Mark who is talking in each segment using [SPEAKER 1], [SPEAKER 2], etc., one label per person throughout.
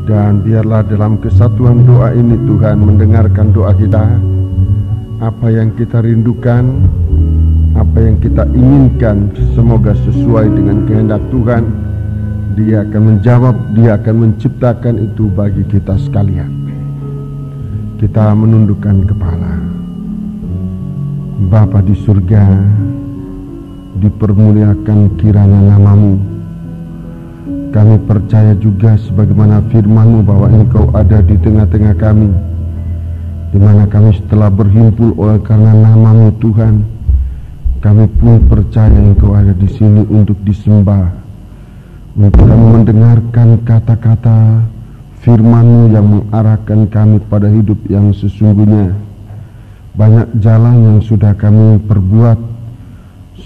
[SPEAKER 1] Dan biarlah dalam kesatuan doa ini Tuhan mendengarkan doa kita. Apa yang kita rindukan, apa yang kita inginkan, semoga sesuai dengan kehendak Tuhan. Dia akan menjawab, Dia akan menciptakan itu bagi kita sekalian. Kita menundukkan kepala. Bapa di surga, dipermuliakan kiranya nama-Mu. Kami percaya juga sebagaimana firman-Mu bahwa Engkau ada di tengah-tengah kami, di mana kami setelah berhimpun oleh karena nama-Mu Tuhan, kami pun percaya Engkau ada di sini untuk disembah, untuk kami mendengarkan kata-kata firman-Mu yang mengarahkan kami pada hidup yang sesungguhnya. Banyak jalan yang sudah kami perbuat,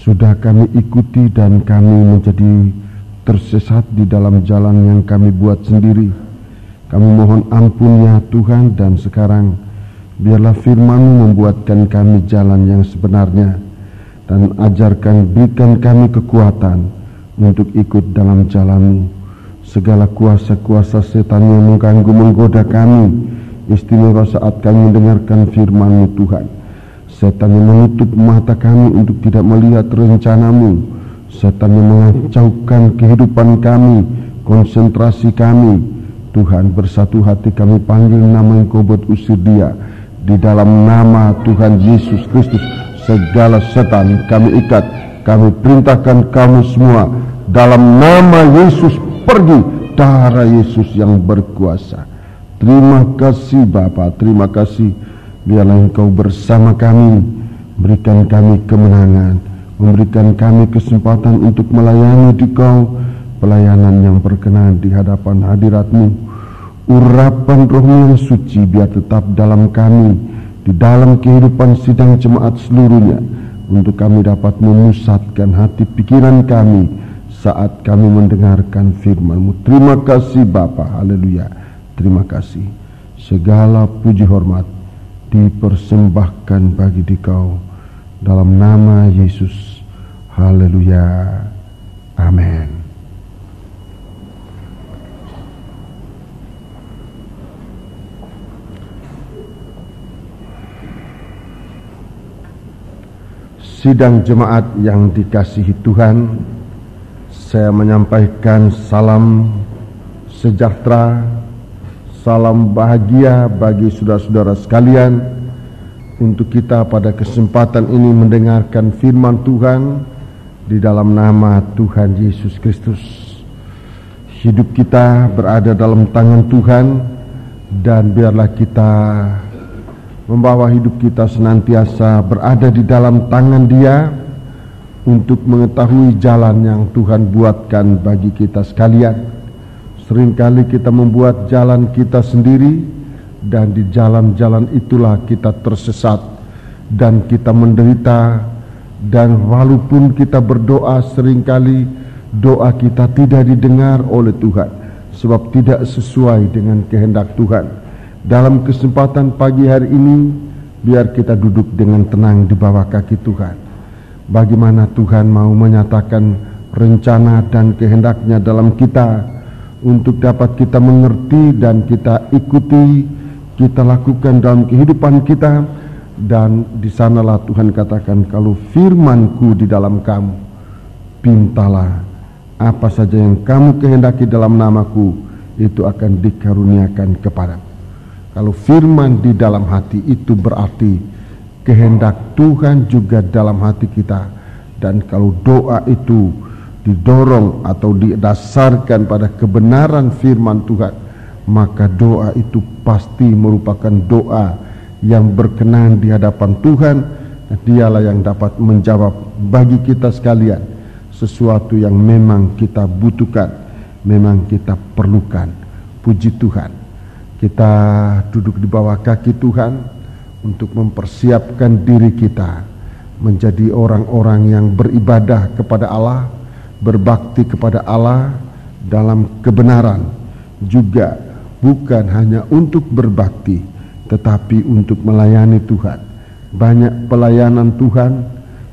[SPEAKER 1] sudah kami ikuti, dan kami menjadi tersesat di dalam jalan yang kami buat sendiri. Kami mohon ampun ya Tuhan, dan sekarang biarlah firman-Mu membuatkan kami jalan yang sebenarnya, dan ajarkan, berikan kami kekuatan untuk ikut dalam jalan-Mu. Segala kuasa-kuasa setan yang mengganggu, menggoda kami, istimewa saat kami mendengarkan firman-Mu Tuhan. Setan yang menutup mata kami untuk tidak melihat rencana-Mu, setan yang mengacaukan kehidupan kami, konsentrasi kami, Tuhan, bersatu hati kami panggil nama Engkau buat usir dia. Di dalam nama Tuhan Yesus Kristus, segala setan kami ikat, kami perintahkan kamu semua dalam nama Yesus, pergi. Darah Yesus yang berkuasa. Terima kasih Bapa, terima kasih. Biarlah Engkau bersama kami, berikan kami kemenangan, memberikan kami kesempatan untuk melayani Dikau, pelayanan yang berkenan di hadapan hadirat-Mu. Urapan Roh-Mu yang suci biar tetap dalam kami, di dalam kehidupan sidang jemaat seluruhnya, untuk kami dapat memusatkan hati pikiran kami saat kami mendengarkan firman-Mu. Terima kasih Bapa, haleluya. Terima kasih. Segala puji hormat dipersembahkan bagi Dikau dalam nama Yesus. Haleluya. Amin. Sidang jemaat yang dikasihi Tuhan, saya menyampaikan salam sejahtera, salam bahagia bagi saudara-saudara sekalian, untuk kita pada kesempatan ini mendengarkan firman Tuhan di dalam nama Tuhan Yesus Kristus. Hidup kita berada dalam tangan Tuhan, dan biarlah kita membawa hidup kita senantiasa berada di dalam tangan Dia, untuk mengetahui jalan yang Tuhan buatkan bagi kita sekalian. Seringkali kita membuat jalan kita sendiri, dan di jalan-jalan itulah kita tersesat dan kita menderita. Dan walaupun kita berdoa, seringkali doa kita tidak didengar oleh Tuhan, sebab tidak sesuai dengan kehendak Tuhan. Dalam kesempatan pagi hari ini, biar kita duduk dengan tenang di bawah kaki Tuhan. Bagaimana Tuhan mau menyatakan rencana dan kehendaknya dalam kita, untuk dapat kita mengerti dan kita ikuti, kita lakukan dalam kehidupan kita. Dan di sanalah Tuhan katakan, kalau firman-Ku di dalam kamu, pintalah apa saja yang kamu kehendaki dalam nama-Ku, itu akan dikaruniakan kepadamu. Kalau firman di dalam hati, itu berarti kehendak Tuhan juga dalam hati kita. Dan kalau doa itu didorong atau didasarkan pada kebenaran firman Tuhan, maka doa itu pasti merupakan doa yang berkenan di hadapan Tuhan. Dialah yang dapat menjawab bagi kita sekalian sesuatu yang memang kita butuhkan, memang kita perlukan. Puji Tuhan. Kita duduk di bawah kaki Tuhan untuk mempersiapkan diri kita menjadi orang-orang yang beribadah kepada Allah, berbakti kepada Allah dalam kebenaran, juga bukan hanya untuk berbakti, tetapi untuk melayani Tuhan. Banyak pelayanan Tuhan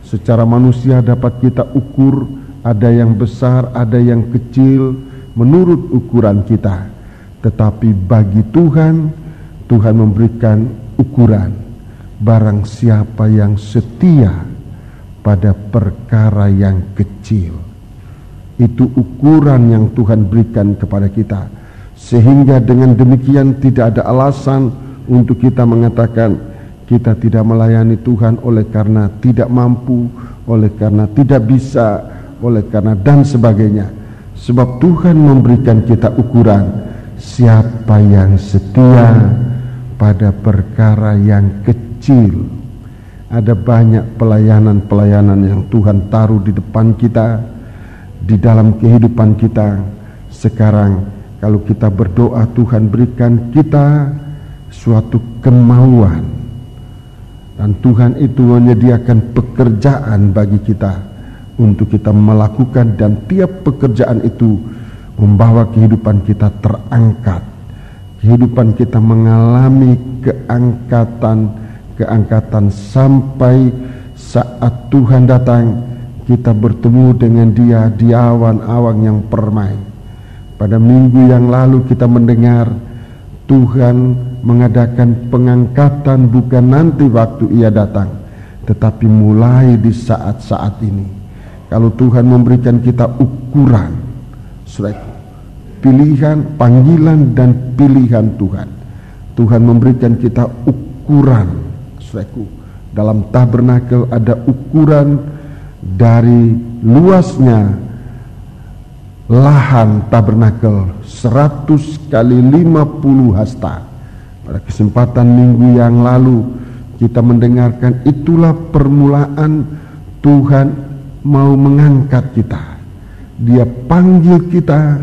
[SPEAKER 1] secara manusia dapat kita ukur, ada yang besar, ada yang kecil menurut ukuran kita. Tetapi bagi Tuhan, Tuhan memberikan ukuran. Barang siapa yang setia pada perkara yang kecil, itu ukuran yang Tuhan berikan kepada kita. Sehingga dengan demikian tidak ada alasan untuk kita mengatakan kita tidak melayani Tuhan oleh karena tidak mampu, oleh karena tidak bisa, oleh karena dan sebagainya. Sebab Tuhan memberikan kita ukuran, siapa yang setia pada perkara yang kecil. Ada banyak pelayanan-pelayanan yang Tuhan taruh di depan kita, di dalam kehidupan kita. Sekarang kalau kita berdoa, Tuhan berikan kita suatu kemauan, dan Tuhan itu menyediakan pekerjaan bagi kita untuk kita melakukan, dan tiap pekerjaan itu membawa kehidupan kita terangkat. Kehidupan kita mengalami keangkatan sampai saat Tuhan datang, kita bertemu dengan Dia di awan-awan yang permai. Pada minggu yang lalu kita mendengar Tuhan mengadakan pengangkatan bukan nanti waktu Ia datang, tetapi mulai di saat-saat ini. Kalau Tuhan memberikan kita ukuran, saudara, pilihan, panggilan dan pilihan Tuhan. Tuhan memberikan kita ukuran, saudaraku. Dalam tabernakel ada ukuran dari luasnya lahan tabernakel 100 kali 50 hasta. Pada kesempatan minggu yang lalu kita mendengarkan itulah permulaan Tuhan mau mengangkat kita. Dia panggil kita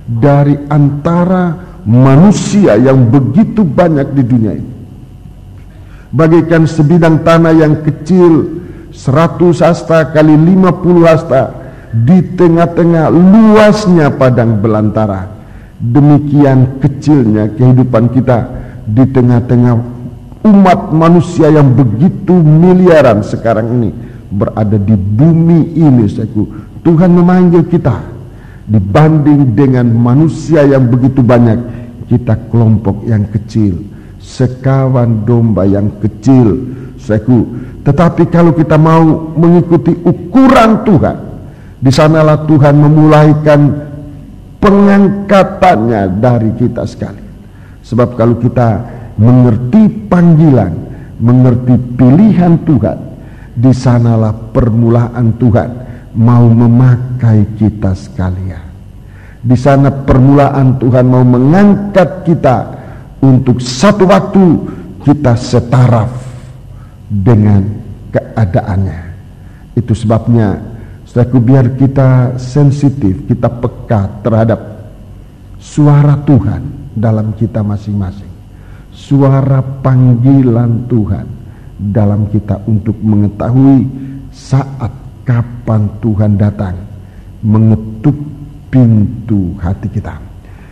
[SPEAKER 1] dari antara manusia yang begitu banyak di dunia ini. Bagaikan sebidang tanah yang kecil 100 hasta kali 50 hasta, di tengah-tengah luasnya padang belantara. Demikian kecilnya kehidupan kita di tengah-tengah umat manusia yang begitu miliaran sekarang ini berada di bumi ini. Tuhan memanggil kita. Dibanding dengan manusia yang begitu banyak, kita kelompok yang kecil, sekawan domba yang kecil. Tetapi kalau kita mau mengikuti ukuran Tuhan, di sanalah Tuhan memulaikan pengangkatannya dari kita sekali. Sebab kalau kita mengerti panggilan, mengerti pilihan Tuhan, di sanalah permulaan Tuhan mau memakai kita sekalian. Di sana permulaan Tuhan mau mengangkat kita untuk satu waktu kita setaraf dengan keadaannya. Itu sebabnya, saudaraku, biar kita sensitif, kita peka terhadap suara Tuhan dalam kita masing-masing. Suara panggilan Tuhan dalam kita untuk mengetahui saat kapan Tuhan datang mengetuk pintu hati kita.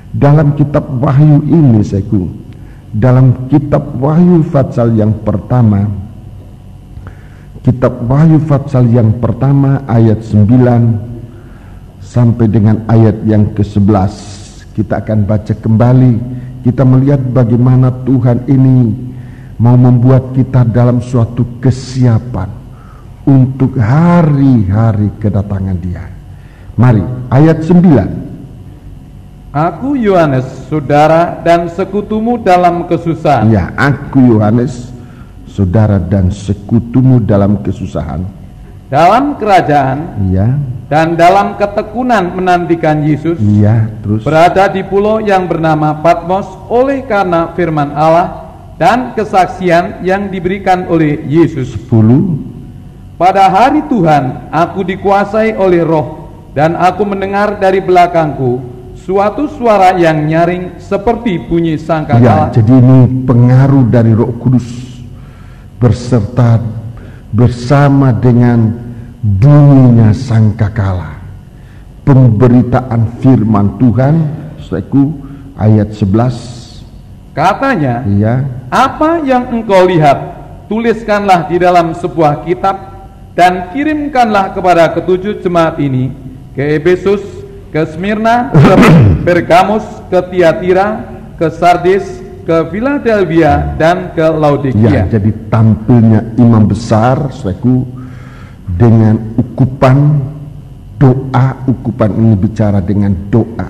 [SPEAKER 1] Dalam kitab Wahyu ini, dalam kitab Wahyu pasal yang pertama, kitab Wahyu pasal yang pertama ayat 9 sampai dengan ayat yang ke-11, kita akan baca kembali. Kita melihat bagaimana Tuhan ini mau membuat kita dalam suatu kesiapan untuk hari-hari kedatangan Dia. Mari, ayat 9.
[SPEAKER 2] Aku Yohanes, saudara dan sekutumu dalam kesusahan.
[SPEAKER 1] Ya, aku Yohanes, saudara dan sekutumu dalam kesusahan,
[SPEAKER 2] dalam kerajaan,
[SPEAKER 1] ya,
[SPEAKER 2] dan dalam ketekunan menantikan Yesus,
[SPEAKER 1] ya, terus
[SPEAKER 2] berada di pulau yang bernama Patmos oleh karena firman Allah dan kesaksian yang diberikan oleh Yesus.
[SPEAKER 1] 10.
[SPEAKER 2] Pada hari Tuhan, aku dikuasai oleh Roh, dan aku mendengar dari belakangku suatu suara yang nyaring seperti bunyi sangkakala.
[SPEAKER 1] Ya, jadi ini pengaruh dari Roh Kudus beserta bersama dengan bunyinya sangkakala. Pemberitaan firman Tuhan, ayat 11.
[SPEAKER 2] Katanya,
[SPEAKER 1] ya,
[SPEAKER 2] apa yang engkau lihat, tuliskanlah di dalam sebuah kitab dan kirimkanlah kepada ketujuh jemaat ini, ke Efesus, ke Smyrna, ke Pergamus, ke Tiatira, ke Sardis, ke Philadelphia, dan ke Laodikia.
[SPEAKER 1] Ya, jadi tampilnya imam besar, saudaraku, dengan ukupan doa. Ukupan ini bicara dengan doa.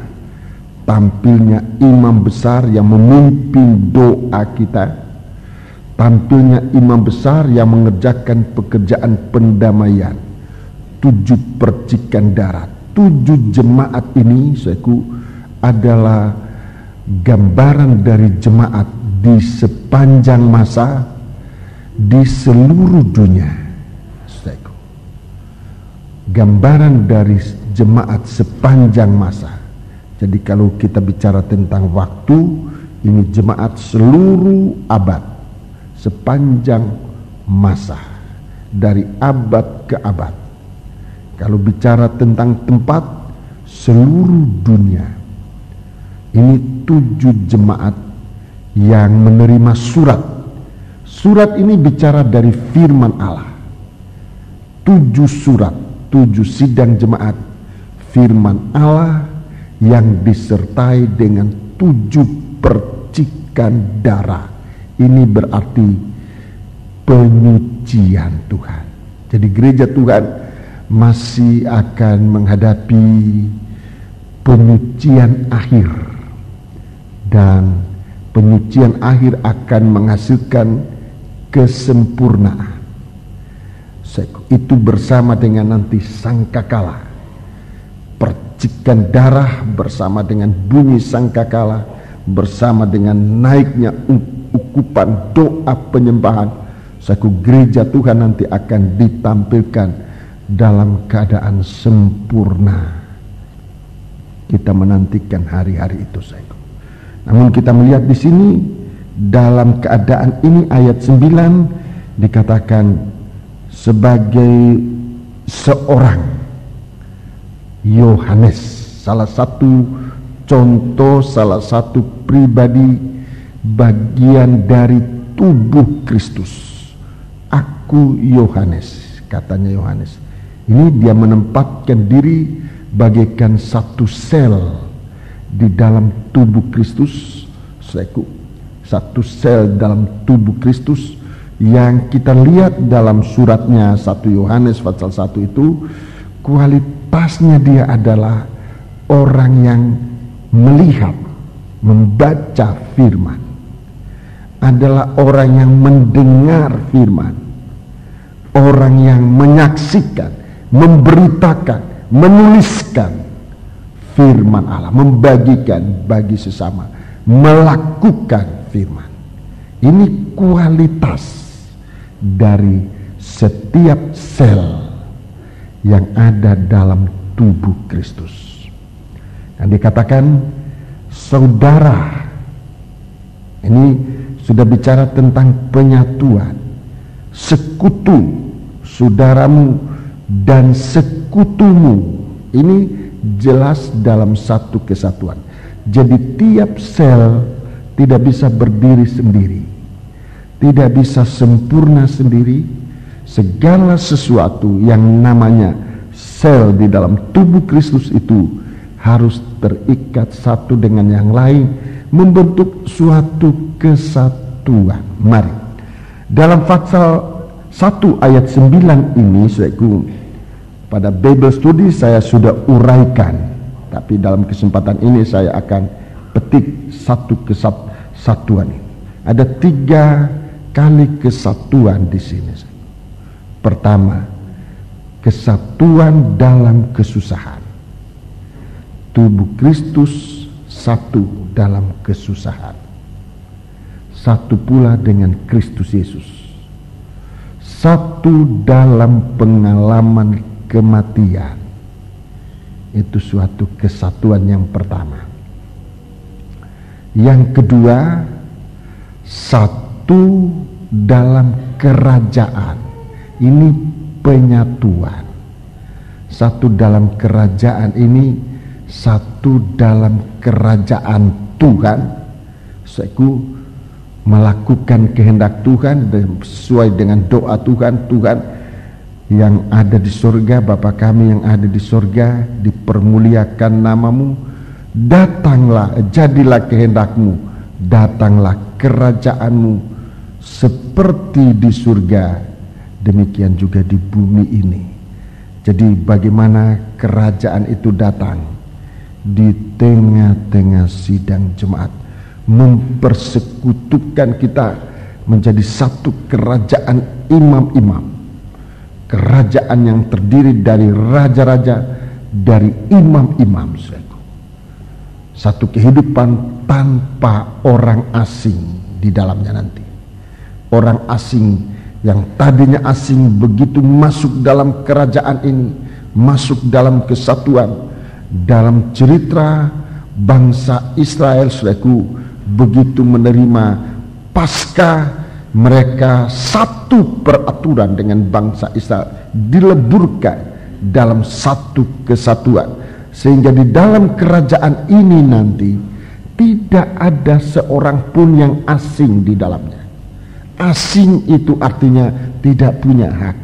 [SPEAKER 1] Tampilnya imam besar yang memimpin doa kita. Tampilnya imam besar yang mengerjakan pekerjaan pendamaian. 7 percikan darah, 7 jemaat ini, saudaraku, adalah gambaran dari jemaat di sepanjang masa di seluruh dunia, saudaraku. Gambaran dari jemaat sepanjang masa. Jadi kalau kita bicara tentang waktu, ini jemaat seluruh abad, sepanjang masa, dari abad ke abad. Kalau bicara tentang tempat, seluruh dunia. Ini 7 jemaat yang menerima surat. Surat ini bicara dari firman Allah. 7 surat, 7 sidang jemaat firman Allah yang disertai dengan 7 percikan darah. Ini berarti penyucian Tuhan. Jadi gereja Tuhan masih akan menghadapi penyucian akhir, dan penyucian akhir akan menghasilkan kesempurnaan. Itu bersama dengan nanti sangkakala, percikan darah bersama dengan bunyi sangkakala, bersama dengan naiknya ukupan doa penyembahan. Gereja Tuhan nanti akan ditampilkan dalam keadaan sempurna. Kita menantikan hari-hari itu, saudara. Namun kita melihat di sini dalam keadaan ini ayat 9 dikatakan sebagai seorang Yohanes, salah satu contoh, salah satu pribadi bagian dari tubuh Kristus. Aku Yohanes, katanya Yohanes. Ini dia menempatkan diri bagaikan satu sel di dalam tubuh Kristus. Satu sel dalam tubuh Kristus yang kita lihat dalam suratnya 1 Yohanes pasal 1 itu, kualitasnya dia adalah orang yang melihat, membaca firman, adalah orang yang mendengar firman, orang yang menyaksikan, memberitakan, menuliskan firman Allah, membagikan bagi sesama, melakukan firman. Ini kualitas dari setiap sel yang ada dalam tubuh Kristus. Dan dikatakan saudara, ini sudah bicara tentang penyatuan, sekutu, saudaramu dan sekutumu. Ini jelas dalam satu kesatuan. Jadi tiap sel tidak bisa berdiri sendiri, tidak bisa sempurna sendiri. Segala sesuatu yang namanya sel di dalam tubuh Kristus itu harus terikat satu dengan yang lain, membentuk suatu kesatuan. Mari, dalam pasal 1 ayat 9 ini, saudaraku, pada Bible Study saya sudah uraikan, tapi dalam kesempatan ini saya akan petik satu kesatuan ini. Ada 3 kali kesatuan di sini. Pertama, kesatuan dalam kesusahan. Tubuh Kristus satu dalam kesusahan, satu pula dengan Kristus Yesus, satu dalam pengalaman kematian. Itu suatu kesatuan yang pertama. Yang kedua, satu dalam kerajaan. Ini penyatuan. Satu dalam kerajaan ini, satu dalam kerajaan Tuhan. Saya melakukan kehendak Tuhan sesuai dengan doa Tuhan. Tuhan, yang ada di surga, Bapa kami yang ada di surga, dipermuliakan namamu, datanglah, jadilah kehendakmu, datanglah kerajaanmu seperti di surga, demikian juga di bumi ini. Jadi bagaimana kerajaan itu datang? Di tengah-tengah sidang jemaat, mempersekutukan kita menjadi satu kerajaan imam-imam, kerajaan yang terdiri dari raja-raja, dari imam-imam. Satu kehidupan tanpa orang asing di dalamnya nanti. Orang asing yang tadinya asing begitu masuk dalam kerajaan ini, masuk dalam kesatuan. Dalam cerita bangsa Israel, saudaraku, begitu menerima Paskah, mereka satu peraturan dengan bangsa Israel, dileburkan dalam satu kesatuan, sehingga di dalam kerajaan ini nanti tidak ada seorang pun yang asing di dalamnya. Asing itu artinya tidak punya hak.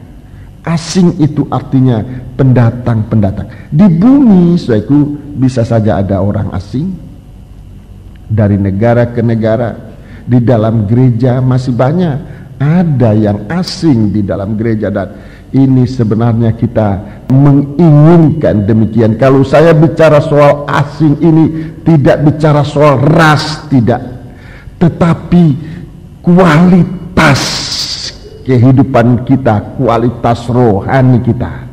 [SPEAKER 1] Asing itu artinya pendatang-pendatang. Di bumi, saudaraku, bisa saja ada orang asing dari negara ke negara. Di dalam gereja masih banyak ada yang asing di dalam gereja, dan ini sebenarnya kita menginginkan demikian. Kalau saya bicara soal asing ini tidak bicara soal ras, tidak, tetapi kualitas kehidupan kita, kualitas rohani kita.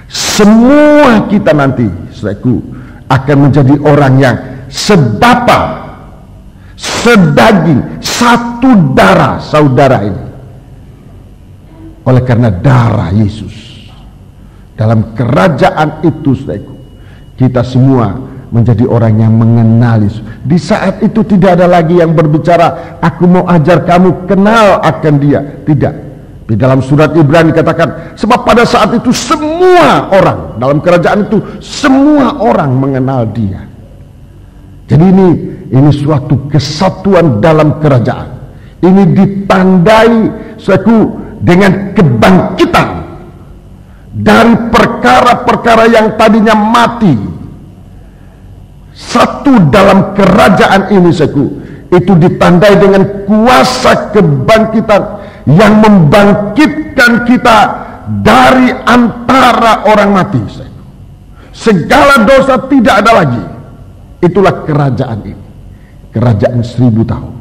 [SPEAKER 1] Semua kita nanti, saudaraku, akan menjadi orang yang sebapa, sedaging, satu darah saudara ini. Oleh karena darah Yesus, dalam kerajaan itu, saudaraku, kita semua menjadi orang yang mengenal Yesus. Di saat itu tidak ada lagi yang berbicara, aku mau ajar kamu kenal akan dia. Tidak. Di dalam surat Ibrani dikatakan, sebab pada saat itu semua orang dalam kerajaan itu, semua orang mengenal dia. Jadi ini suatu kesatuan dalam kerajaan. Ini ditandai suatu dengan kebangkitan dari perkara-perkara yang tadinya mati. Satu dalam kerajaan ini, itu ditandai dengan kuasa kebangkitan yang membangkitkan kita dari antara orang mati. Segala dosa tidak ada lagi. Itulah kerajaan ini, kerajaan 1000 tahun.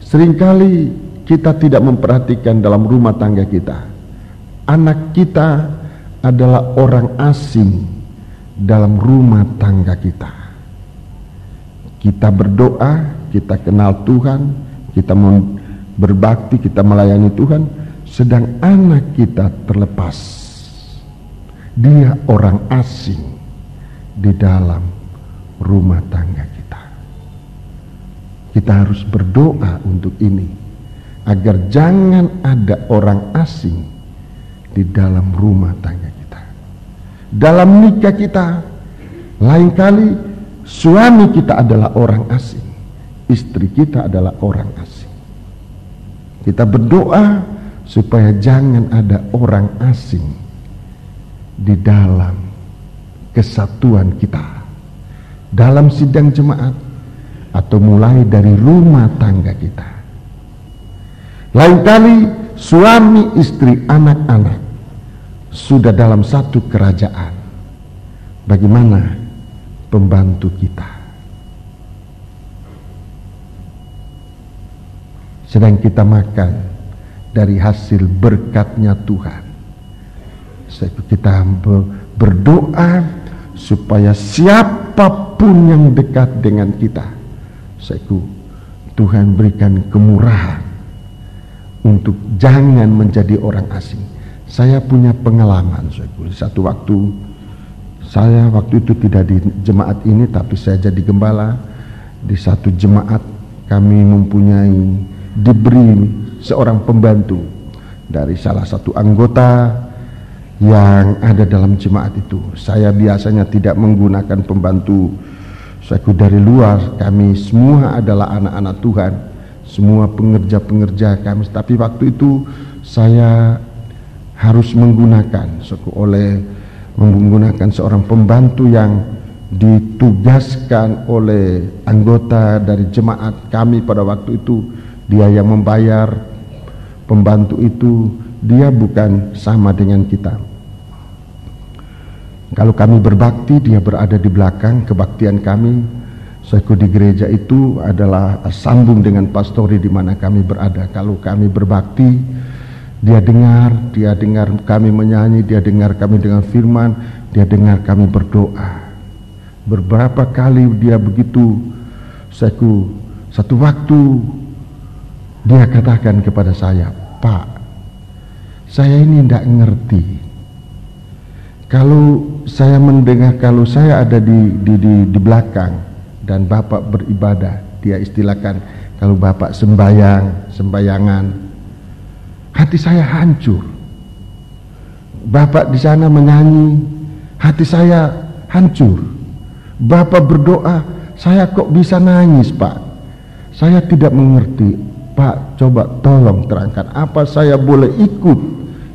[SPEAKER 1] Seringkali kita tidak memperhatikan dalam rumah tangga kita, anak kita adalah orang asing dalam rumah tangga kita. Kita berdoa, kita kenal Tuhan, kita mau berbakti, kita melayani Tuhan, sedang anak kita terlepas. Dia orang asing di dalam rumah tangga kita. Kita harus berdoa untuk ini, agar jangan ada orang asing di dalam rumah tangga kita. Dalam nikah kita, lain kali suami kita adalah orang asing, istri kita adalah orang asing. Kita berdoa supaya jangan ada orang asing di dalam kesatuan kita, dalam sidang jemaat, atau mulai dari rumah tangga kita. Lain kali suami, istri, anak-anak sudah dalam satu kerajaan. Bagaimana pembantu kita? Sedang kita makan dari hasil berkatnya Tuhan. Kita berdoa supaya siapapun yang dekat dengan kita, Tuhan berikan kemurahan untuk jangan menjadi orang asing. Saya punya pengalaman, satu waktu, saya waktu itu tidak di jemaat ini, tapi saya jadi gembala di satu jemaat. Kami diberi seorang pembantu dari salah satu anggota yang ada dalam jemaat itu. Saya biasanya tidak menggunakan pembantu dari luar. Kami semua adalah anak-anak Tuhan, semua pengerja-pengerja kami. Tapi waktu itu saya harus menggunakan seorang pembantu yang ditugaskan oleh anggota dari jemaat kami pada waktu itu. Dia yang membayar pembantu itu, dia bukan sama dengan kita. Kalau kami berbakti, dia berada di belakang kebaktian kami. Saya di gereja itu adalah sambung dengan pastori di mana kami berada. Kalau kami berbakti, dia dengar kami menyanyi, dia dengar kami dengan firman, dia dengar kami berdoa. Beberapa kali dia begitu, satu waktu dia katakan kepada saya, "Pak, saya ini tidak ngerti. Kalau saya mendengar, kalau saya ada di belakang dan Bapak beribadah," dia istilahkan, kalau Bapak sembayangan, hati saya hancur. Bapak di sana menyanyi, hati saya hancur. Bapak berdoa, saya kok bisa nangis, Pak? Saya tidak mengerti. Pak, coba tolong terangkan, apa saya boleh ikut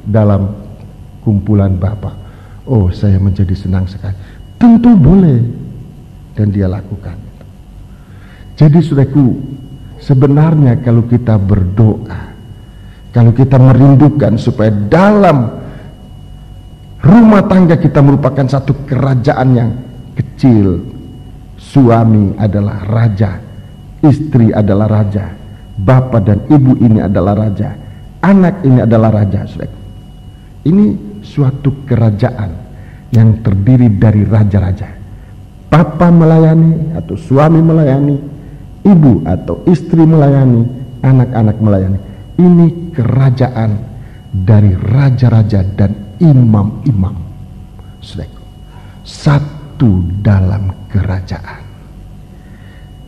[SPEAKER 1] dalam kumpulan Bapak? Oh, saya menjadi senang sekali. Tentu boleh. Dan dia lakukan. Jadi saudaraku, sebenarnya kalau kita berdoa, kalau kita merindukan supaya dalam rumah tangga kita merupakan satu kerajaan yang kecil, suami adalah raja, istri adalah raja, bapak dan ibu ini adalah raja, anak ini adalah raja. Ini suatu kerajaan yang terdiri dari raja-raja. Papa melayani atau suami melayani, ibu atau istri melayani, anak-anak melayani. Ini kerajaan dari raja-raja dan imam-imam. Satu dalam kerajaan.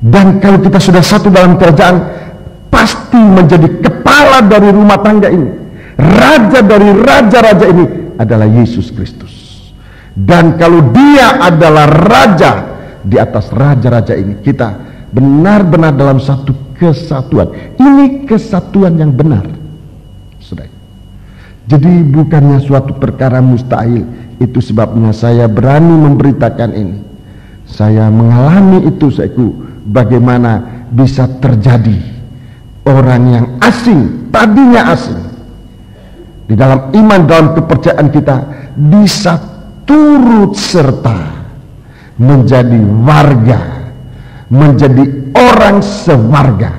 [SPEAKER 1] Dan kalau kita sudah satu dalam kerajaan, pasti menjadi kepala dari rumah tangga ini. Raja dari raja-raja ini adalah Yesus Kristus. Dan kalau dia adalah raja di atas raja-raja ini, kita benar-benar dalam satu kesatuan. Ini kesatuan yang benar. Jadi bukannya suatu perkara mustahil. Itu sebabnya saya berani memberitakan ini. Saya mengalami itu, bagaimana bisa terjadi orang yang asing, tadinya asing, di dalam iman, dalam kepercayaan kita, bisa turut serta menjadi warga, menjadi orang sewarga,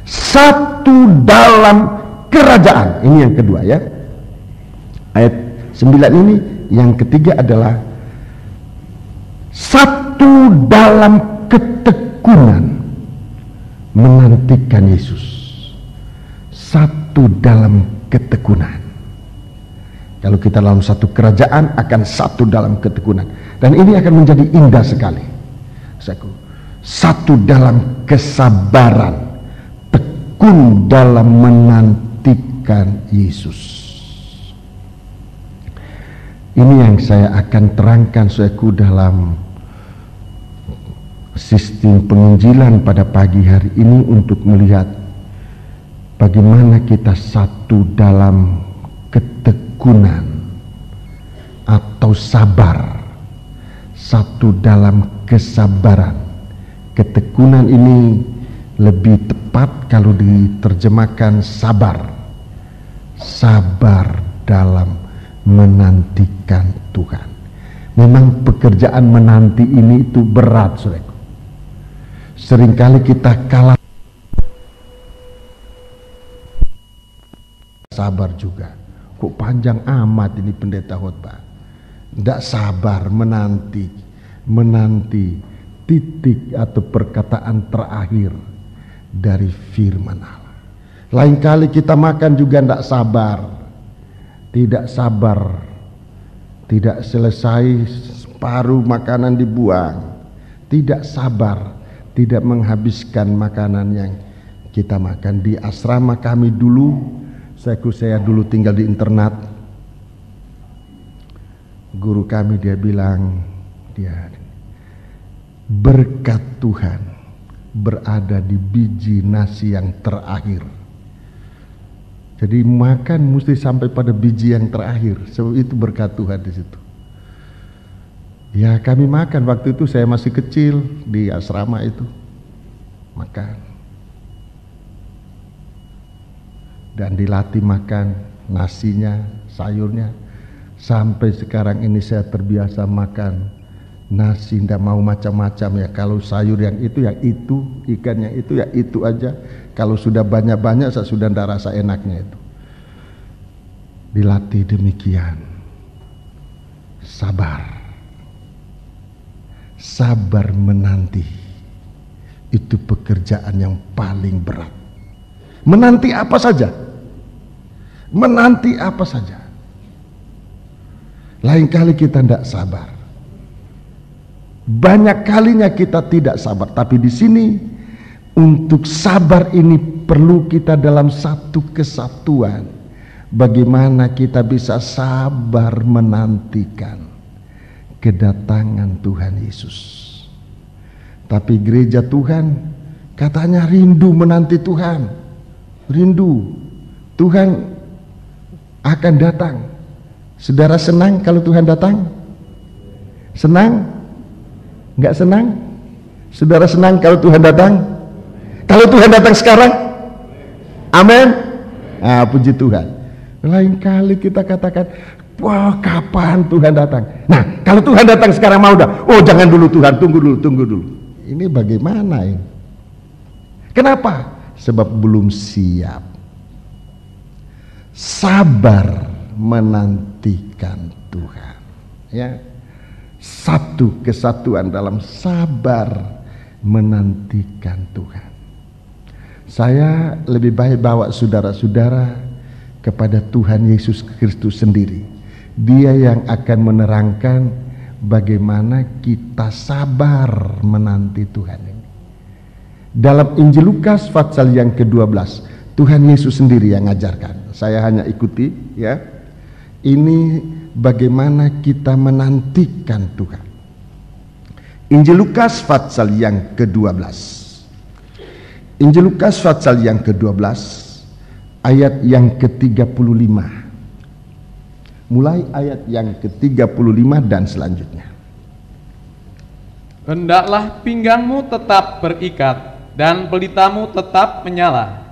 [SPEAKER 1] satu dalam kerajaan. Ini yang kedua ya. Ayat 9 ini. Yang ketiga adalah satu dalam ketekunan menantikan Yesus. Satu dalam ketekunan. Kalau kita dalam satu kerajaan, akan satu dalam ketekunan. Dan ini akan menjadi indah sekali. Satu dalam kesabaran, tekun dalam menantikan Yesus. Ini yang saya akan terangkan saudaraku dalam sistem penginjilan pada pagi hari ini, untuk melihat bagaimana kita satu dalam ketekunan atau sabar, satu dalam kesabaran. Ketekunan ini lebih tepat kalau diterjemahkan sabar. Sabar dalam menantikan Tuhan. Memang pekerjaan menanti ini itu berat, saudara. Seringkali kita kalah sabar juga. Kok panjang amat ini pendeta khotbah. Tidak sabar menanti titik atau perkataan terakhir dari firman Allah. Lain kali kita makan juga tidak sabar. Tidak sabar, tidak selesai separuh makanan dibuang, tidak sabar, tidak menghabiskan makanan yang kita makan. Di asrama kami dulu, saya dulu tinggal di internat, guru kami dia bilang, berkat Tuhan berada di biji nasi yang terakhir. Jadi makan mesti sampai pada biji yang terakhir. Sebab itu berkat Tuhan di situ. Ya kami makan waktu itu saya masih kecil di asrama itu. Makan. Dan dilatih makan nasinya, sayurnya. Sampai sekarang ini saya terbiasa makan nasi, tidak mau macam-macam ya. Kalau sayur yang itu, ikan yang itu aja. Kalau sudah banyak-banyak saya sudah tidak rasa enaknya itu. Dilatih demikian. Sabar. Sabar menanti. Itu pekerjaan yang paling berat. Menanti apa saja. Menanti apa saja. Lain kali kita tidak sabar. Banyak kalinya kita tidak sabar. Tapi di sini untuk sabar ini perlu kita dalam satu kesatuan. Bagaimana kita bisa sabar menantikan kedatangan Tuhan Yesus. Tapi gereja Tuhan katanya rindu menanti Tuhan. Rindu Tuhan akan datang. Saudara senang kalau Tuhan datang? Senang? Enggak senang? Saudara senang kalau Tuhan datang? Kalau Tuhan datang sekarang? Amin. Ah, puji Tuhan. Lain kali kita katakan, wah kapan Tuhan datang? Nah, kalau Tuhan datang sekarang mau dah. Oh jangan dulu Tuhan, tunggu dulu. Ini bagaimana ini? Kenapa? Sebab belum siap. Sabar menantikan Tuhan. Ya, satu kesatuan dalam sabar menantikan Tuhan. Saya lebih baik bawa saudara-saudara kepada Tuhan Yesus Kristus sendiri. Dia yang akan menerangkan bagaimana kita sabar menanti Tuhan ini. Dalam Injil Lukas pasal yang ke-12, Tuhan Yesus sendiri yang ngajarkan. Saya hanya ikuti ya. Ini bagaimana kita menantikan Tuhan. Injil Lukas pasal yang ke-12. Injil Lukas pasal yang ke-12 ayat yang ke-35. Mulai ayat yang ke-35 dan selanjutnya.
[SPEAKER 2] Hendaklah pinggangmu tetap berikat dan pelitamu tetap menyala.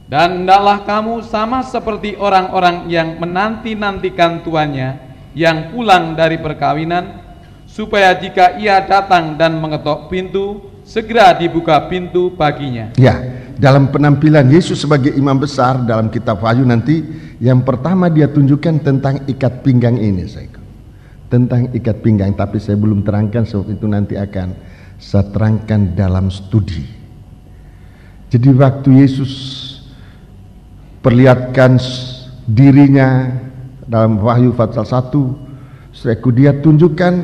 [SPEAKER 2] Dan hendaklah kamu sama seperti orang-orang yang menanti-nantikan tuannya yang pulang dari perkawinan, supaya jika ia datang dan mengetok pintu, segera dibuka pintu baginya.
[SPEAKER 1] Ya, dalam penampilan Yesus sebagai imam besar dalam kitab Wahyu nanti, yang pertama dia tunjukkan tentang ikat pinggang ini, tentang ikat pinggang. Tapi saya belum terangkan, sebab itu nanti akan saya terangkan dalam studi. Jadi waktu Yesus perlihatkan dirinya dalam Wahyu pasal 1, dia tunjukkan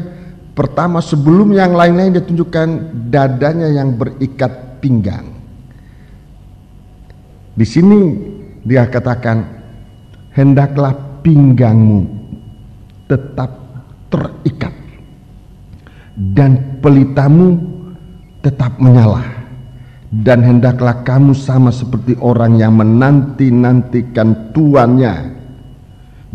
[SPEAKER 1] pertama sebelum yang lain-lain dia tunjukkan dadanya yang berikat pinggang. Di sini dia katakan hendaklah pinggangmu tetap terikat dan pelitamu tetap menyala. Dan hendaklah kamu sama seperti orang yang menanti-nantikan tuannya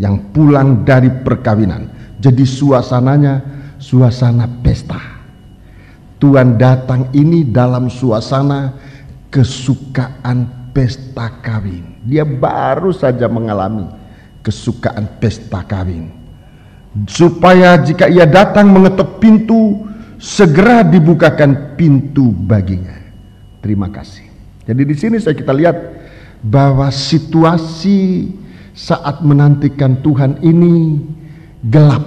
[SPEAKER 1] yang pulang dari perkawinan. Jadi suasananya suasana pesta. Tuhan datang ini dalam suasana kesukaan pesta kawin. Dia baru saja mengalami kesukaan pesta kawin. Supaya jika ia datang mengetuk pintu, segera dibukakan pintu baginya. Terima kasih. Jadi di sini kita lihat bahwa situasi saat menantikan Tuhan ini gelap.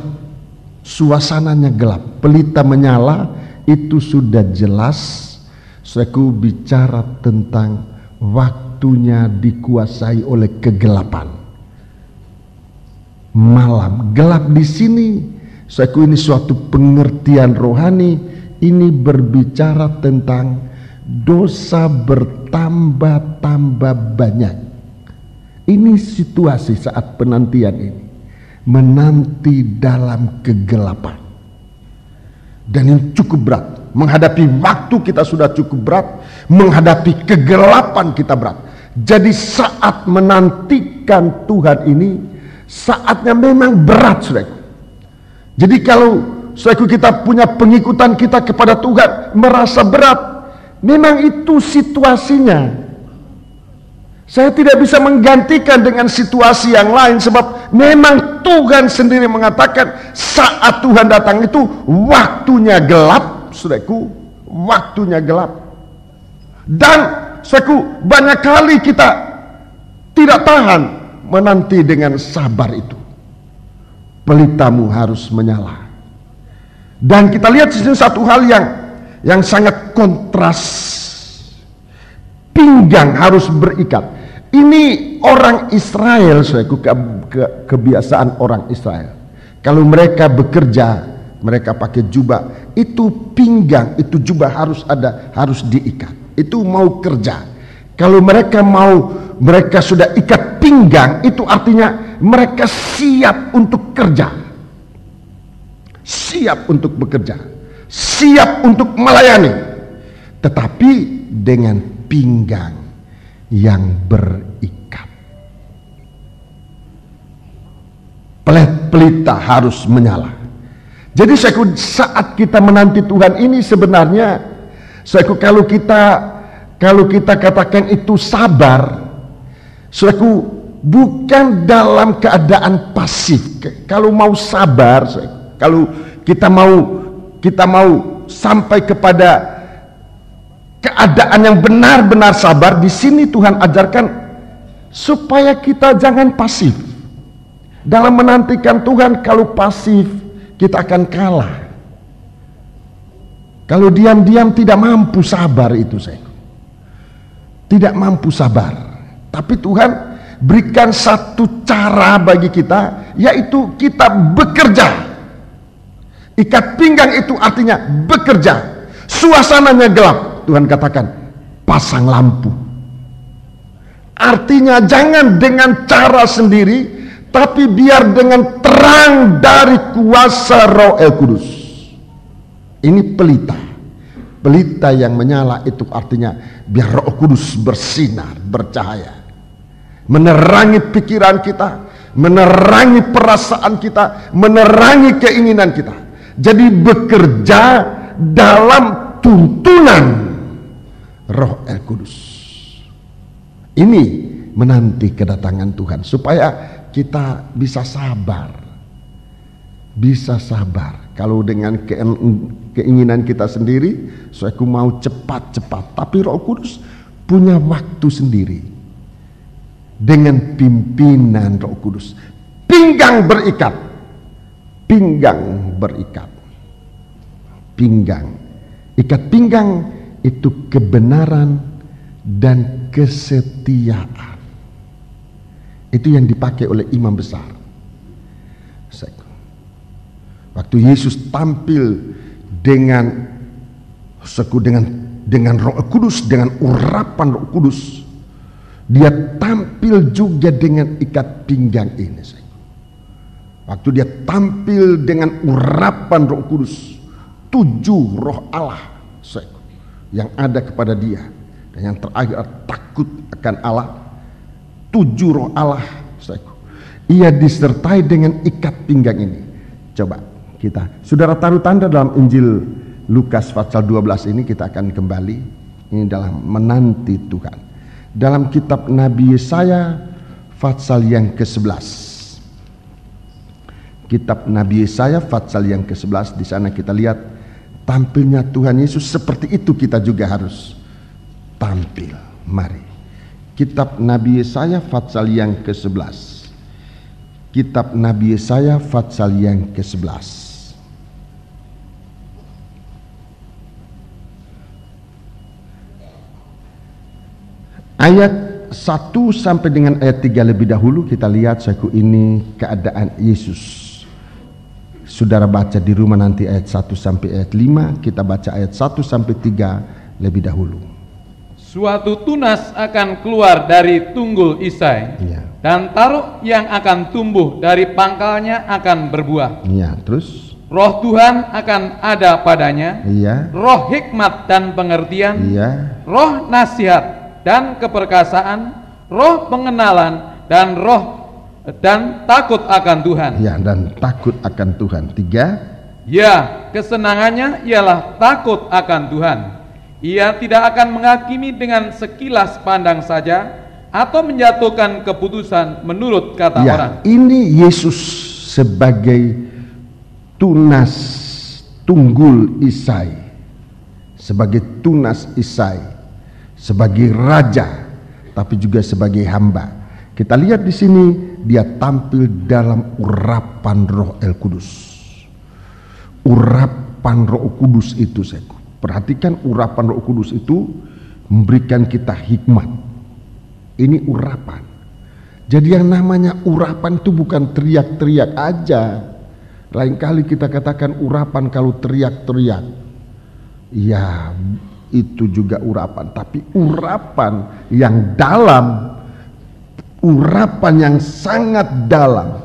[SPEAKER 1] Suasananya gelap, pelita menyala, itu sudah jelas. Saya bicara tentang waktunya dikuasai oleh kegelapan. Malam gelap di sini, saya ini suatu pengertian rohani. Ini berbicara tentang dosa bertambah-tambah banyak. Ini situasi saat penantian ini. Menanti dalam kegelapan. Dan ini cukup berat. Menghadapi waktu kita sudah cukup berat. Menghadapi kegelapan kita berat. Jadi saat menantikan menantikan Tuhan ini saatnya memang berat, saudaraku. Jadi kalau saudaraku kita punya pengikutan kita kepada Tuhan merasa berat, memang itu situasinya. Saya tidak bisa menggantikan dengan situasi yang lain, sebab memang Tuhan sendiri mengatakan saat Tuhan datang itu waktunya gelap, saudaraku, waktunya gelap. Dan saudaraku, banyak kali kita tidak tahan menanti dengan sabar itu. Pelitamu harus menyala. Dan kita lihat di sini satu hal yang sangat kontras. Pinggang harus berikat. Ini orang Israel, saudaraku, kebiasaan orang Israel. Kalau mereka bekerja, mereka pakai jubah, itu pinggang, itu jubah harus diikat. Itu mau kerja. Kalau mereka sudah ikat pinggang, itu artinya mereka siap untuk kerja. Siap untuk bekerja. Siap untuk melayani. Tetapi dengan pinggang yang berikat. Pelita harus menyala. Jadi saat kita menanti Tuhan ini sebenarnya, kalau kita katakan itu sabar, bukan dalam keadaan pasif. Kalau mau sabar, kalau kita mau sampai kepada keadaan yang benar-benar sabar, di sini Tuhan ajarkan supaya kita jangan pasif. Dalam menantikan Tuhan, kalau pasif kita akan kalah. Kalau diam-diam tidak mampu sabar itu, tidak mampu sabar. Tapi Tuhan berikan satu cara bagi kita, yaitu kita bekerja. Ikat pinggang itu artinya bekerja. Suasananya gelap, Tuhan katakan pasang lampu. Artinya jangan dengan cara sendiri, tapi biar dengan terang dari kuasa Roh El Kudus. Ini pelita. Pelita yang menyala itu artinya biar Roh Kudus bersinar, bercahaya, menerangi pikiran kita, menerangi perasaan kita, menerangi keinginan kita. Jadi bekerja dalam tuntunan Roh El Kudus. Ini menanti kedatangan Tuhan supaya kita bisa sabar. Bisa sabar. Kalau dengan keinginan kita sendiri, aku mau cepat-cepat. Tapi Roh Kudus punya waktu sendiri. Dengan pimpinan Roh Kudus. Pinggang berikat. Pinggang berikat. Pinggang. Ikat pinggang itu kebenaran dan kesetiaan. Itu yang dipakai oleh imam besar. Waktu Yesus tampil dengan Roh Kudus, dengan urapan Roh Kudus, dia tampil juga dengan ikat pinggang ini. Waktu dia tampil dengan urapan Roh Kudus, 7 roh Allah yang ada kepada dia, dan yang terakhir takut akan Allah. 7 roh Allah, ia disertai dengan ikat pinggang ini. Coba kita, saudara, taruh tanda dalam Injil Lukas pasal 12 ini. Kita akan kembali ini dalam menanti Tuhan. Dalam kitab Nabi Yesaya pasal yang ke-11. Kitab Nabi Yesaya pasal yang ke-11, di sana kita lihat tampilnya Tuhan Yesus. Seperti itu kita juga harus tampil. Mari. Kitab Nabi Yesaya pasal yang ke-11. Kitab Nabi Yesaya pasal yang ke-11. Ayat 1 sampai dengan ayat 3 lebih dahulu kita lihat ini keadaan Yesus. Saudara baca di rumah nanti ayat 1 sampai ayat 5, kita baca ayat 1 sampai 3 lebih dahulu.
[SPEAKER 2] Suatu tunas akan keluar dari tunggul Isai, dan taruk yang akan tumbuh dari pangkalnya akan berbuah.
[SPEAKER 1] Terus
[SPEAKER 2] Roh Tuhan akan ada padanya, roh hikmat dan pengertian, roh nasihat dan keperkasaan, roh pengenalan dan takut akan Tuhan.
[SPEAKER 1] Ya, dan takut akan Tuhan. 3.
[SPEAKER 2] Ya, kesenangannya ialah takut akan Tuhan. Ia tidak akan menghakimi dengan sekilas pandang saja atau menjatuhkan keputusan menurut kata orang.
[SPEAKER 1] Ini Yesus sebagai tunas tunggul Isai, sebagai tunas Isai, sebagai raja, tapi juga sebagai hamba. Kita lihat di sini dia tampil dalam urapan Roh El Kudus. Urapan Roh Kudus itu, saya perhatikan, urapan Roh Kudus itu memberikan kita hikmat. Ini urapan. Jadi yang namanya urapan itu bukan teriak-teriak aja. Lain kali kita katakan urapan kalau teriak-teriak. Ya, itu juga urapan. Tapi urapan yang dalam, urapan yang sangat dalam.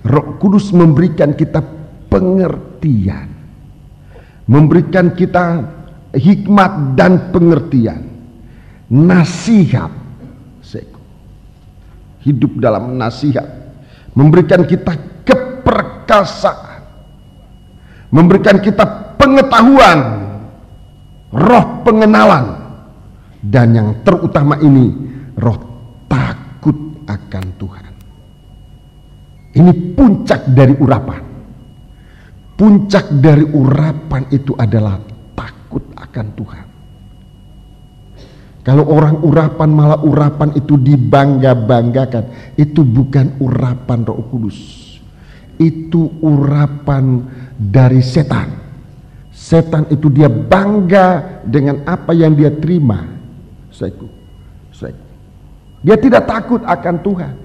[SPEAKER 1] Roh Kudus memberikan kita pengertian, memberikan kita hikmat dan pengertian, nasihat. Hidup dalam nasihat, memberikan kita keperkasaan, memberikan kita pengetahuan, roh pengenalan, dan yang terutama ini roh takut akan Tuhan. Ini puncak dari urapan. Puncak dari urapan itu adalah takut akan Tuhan. Kalau orang urapan malah urapan itu dibangga-banggakan, itu bukan urapan Roh Kudus. Itu urapan dari setan. Setan itu dia bangga dengan apa yang dia terima. Dia tidak takut akan Tuhan.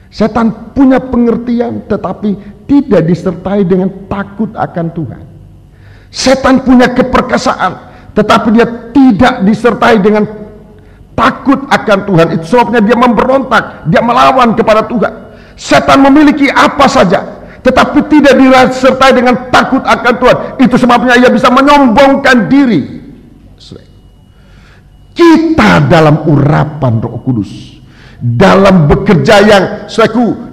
[SPEAKER 1] Setan punya pengertian tetapi tidak disertai dengan takut akan Tuhan. Setan punya keperkasaan tetapi dia tidak disertai dengan takut akan Tuhan. Itu sebabnya dia memberontak, dia melawan kepada Tuhan. Setan memiliki apa saja tetapi tidak disertai dengan takut akan Tuhan. Itu sebabnya ia bisa menyombongkan diri. Kita dalam urapan Roh Kudus, dalam bekerja yang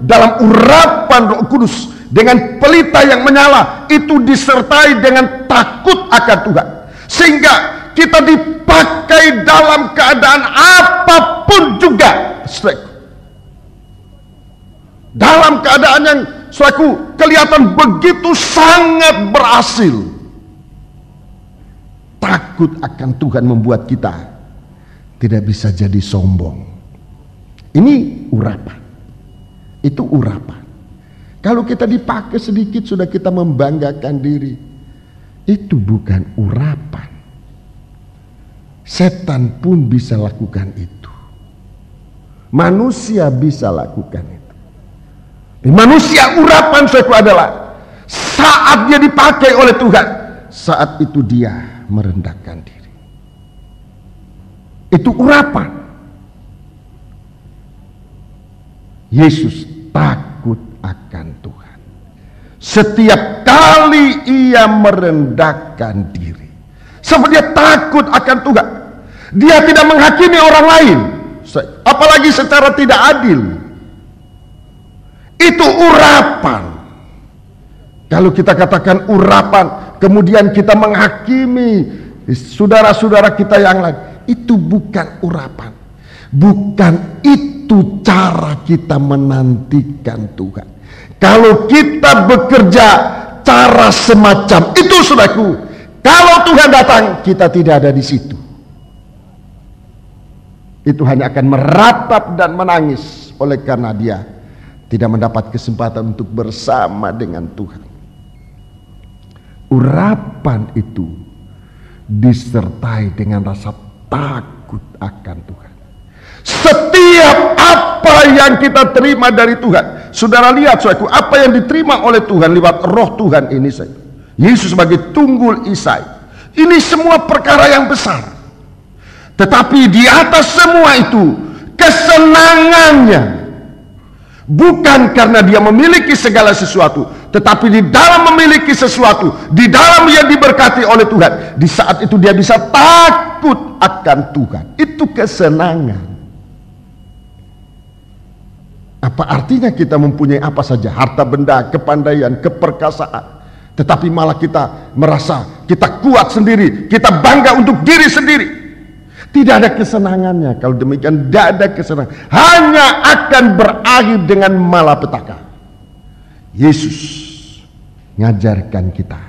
[SPEAKER 1] dalam urapan Roh Kudus dengan pelita yang menyala, itu disertai dengan takut akan Tuhan. Sehingga kita dipakai dalam keadaan apapun juga, dalam keadaan yang kelihatan begitu sangat berhasil. Takut akan Tuhan membuat kita tidak bisa jadi sombong. Ini urapan. Itu urapan. Kalau kita dipakai sedikit sudah kita membanggakan diri, itu bukan urapan. Setan pun bisa lakukan itu. Manusia bisa lakukan itu. Manusia urapan adalah saat dia dipakai oleh Tuhan, saat itu dia merendahkan diri. Itu urapan. Yesus takut akan Tuhan. Setiap kali ia merendahkan diri, sebab dia takut akan Tuhan. Dia tidak menghakimi orang lain, apalagi secara tidak adil. Itu urapan. Kalau kita katakan urapan, kemudian kita menghakimi saudara-saudara kita yang lain, itu bukan urapan. Bukan itu cara kita menantikan Tuhan. Kalau kita bekerja cara semacam itu, saudaraku, kalau Tuhan datang, kita tidak ada di situ. Itu hanya akan meratap dan menangis oleh karena dia tidak mendapat kesempatan untuk bersama dengan Tuhan. Urapan itu disertai dengan rasa takut akan Tuhan. Setiap apa yang kita terima dari Tuhan, saudara lihat saudaraku, apa yang diterima oleh Tuhan lewat Roh Tuhan ini, Yesus sebagai tunggul Isai, ini semua perkara yang besar. Tetapi di atas semua itu, kesenangannya bukan karena dia memiliki segala sesuatu, tetapi di dalam memiliki sesuatu, di dalam yang diberkati oleh Tuhan, di saat itu dia bisa takut akan Tuhan. Itu kesenangan. Apa artinya kita mempunyai apa saja, harta benda, kepandaian, keperkasaan, tetapi malah kita merasa kita kuat sendiri, kita bangga untuk diri sendiri. Tidak ada kesenangannya. Kalau demikian tidak ada kesenangan, hanya akan berakhir dengan malapetaka. Yesus ngajarkan kita,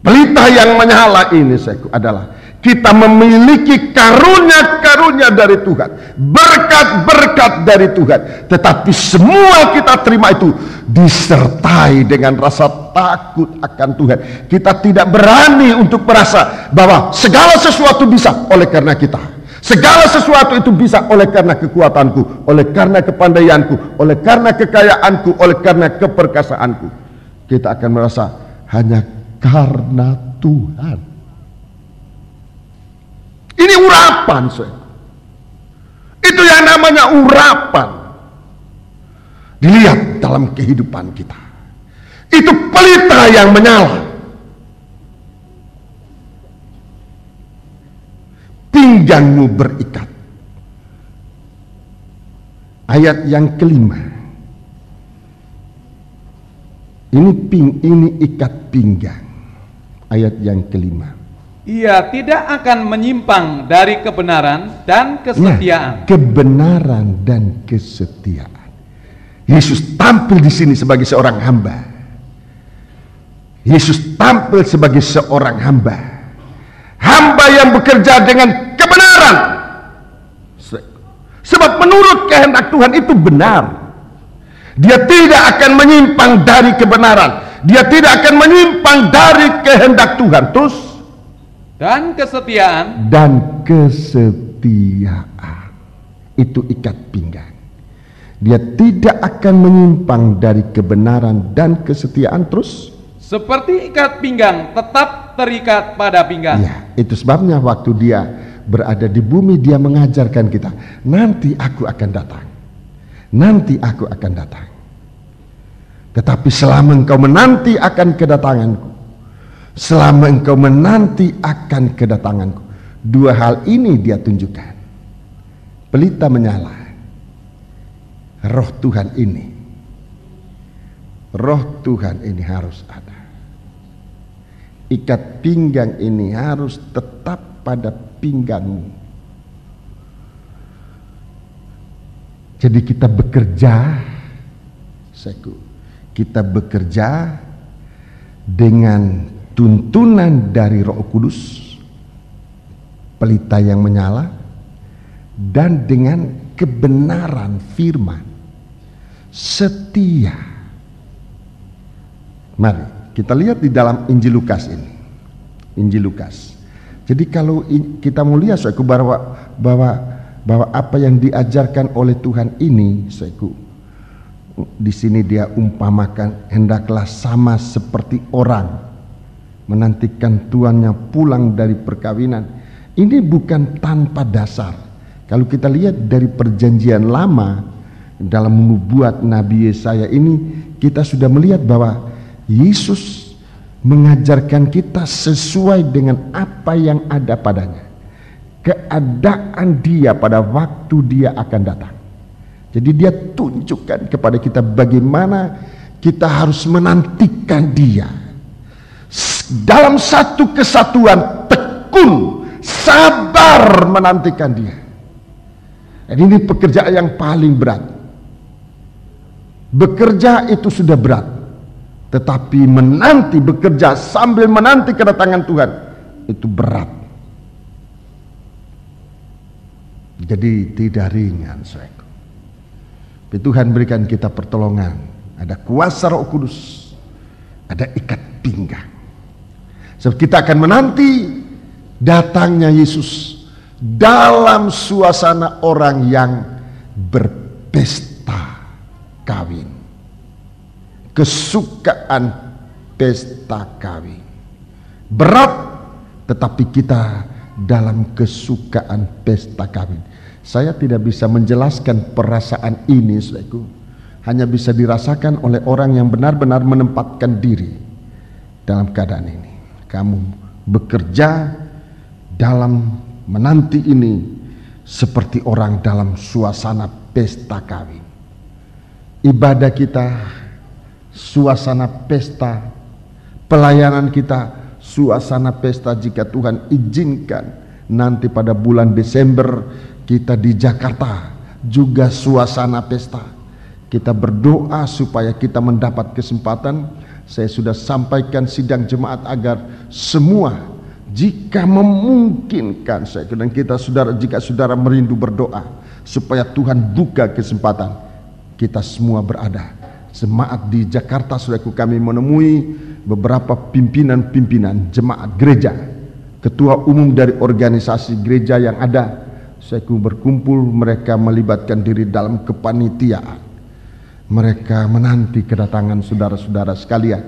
[SPEAKER 1] pelita yang menyala ini adalah kita memiliki karunia-karunia dari Tuhan, berkat-berkat dari Tuhan, tetapi semua kita terima itu disertai dengan rasa takut akan Tuhan. Kita tidak berani untuk merasa bahwa segala sesuatu bisa oleh karena kita, segala sesuatu itu bisa oleh karena kekuatanku, oleh karena kepandaianku, oleh karena kekayaanku, oleh karena keperkasaanku. Kita akan merasa hanya karena Tuhan. Ini urapan, saya. Itu yang namanya urapan. Dilihat dalam kehidupan kita. Itu pelita yang menyala. Pinggangmu berikat. Ayat yang kelima. Ini ikat pinggang. Ayat yang kelima.
[SPEAKER 2] Ia tidak akan menyimpang dari kebenaran dan kesetiaan.
[SPEAKER 1] Nah, kebenaran dan kesetiaan. Yesus tampil di sini sebagai seorang hamba. Yesus tampil sebagai seorang hamba. Hamba yang bekerja dengan kebenaran. Sebab menurut kehendak Tuhan itu benar. Dia tidak akan menyimpang dari kebenaran. Dia tidak akan menyimpang dari kehendak Tuhan. Terus
[SPEAKER 2] dan kesetiaan.
[SPEAKER 1] Dan kesetiaan. Itu ikat pinggang. Dia tidak akan menyimpang dari kebenaran dan kesetiaan. Terus
[SPEAKER 2] seperti ikat pinggang tetap terikat pada pinggang.
[SPEAKER 1] Ya, itu sebabnya waktu dia berada di bumi, dia mengajarkan kita, nanti aku akan datang. Nanti aku akan datang. Tetapi selama engkau menanti akan kedatanganku, selama engkau menanti akan kedatanganku, dua hal ini dia tunjukkan. Pelita menyala. Roh Tuhan ini. Roh Tuhan ini harus ada. Ikat pinggang ini harus tetap pada pinggangmu. Jadi kita bekerja, kita bekerja dengan tuntunan dari Roh Kudus, pelita yang menyala, dan dengan kebenaran firman, setia. Mari kita lihat di dalam Injil Lukas ini. Injil Lukas. Jadi kalau kita mau lihat bahwa apa yang diajarkan oleh Tuhan ini, di sini dia umpamakan, hendaklah sama seperti orang menantikan tuannya pulang dari perkawinan. Ini bukan tanpa dasar. Kalau kita lihat dari perjanjian lama, dalam nubuat Nabi Yesaya ini, kita sudah melihat bahwa Yesus mengajarkan kita sesuai dengan apa yang ada padanya, keadaan dia pada waktu dia akan datang. Jadi dia tunjukkan kepada kita bagaimana kita harus menantikan dia dalam satu kesatuan, tekun, sabar menantikan dia. Dan ini pekerjaan yang paling berat. Bekerja itu sudah berat, tetapi menanti, bekerja sambil menanti kedatangan Tuhan, itu berat. Jadi tidak ringan, saudara. Tuhan berikan kita pertolongan. Ada kuasa Roh Kudus, ada ikat pinggang. Sebab kita akan menanti datangnya Yesus dalam suasana orang yang berpesta kawin. Kesukaan pesta kawin. Berat, tetapi kita dalam kesukaan pesta kawin. Saya tidak bisa menjelaskan perasaan ini, saudaraku. Hanya bisa dirasakan oleh orang yang benar-benar menempatkan diri dalam keadaan ini. Kamu bekerja dalam menanti ini seperti orang dalam suasana pesta kawin. ibadah kita suasana pesta, pelayanan kita suasana pesta. Jika Tuhan izinkan nanti pada bulan Desember kita di Jakarta juga suasana pesta. Kita berdoa supaya kita mendapat kesempatan. Saya sudah sampaikan sidang jemaat agar semua, jika memungkinkan, dan kita saudara, jika saudara merindu berdoa supaya Tuhan buka kesempatan, kita semua berada. Jemaat di Jakarta, saudaraku, kami menemui beberapa pimpinan-pimpinan jemaat gereja, ketua umum dari organisasi gereja yang ada. Saudaraku, berkumpul, mereka melibatkan diri dalam kepanitiaan. Mereka menanti kedatangan saudara-saudara sekalian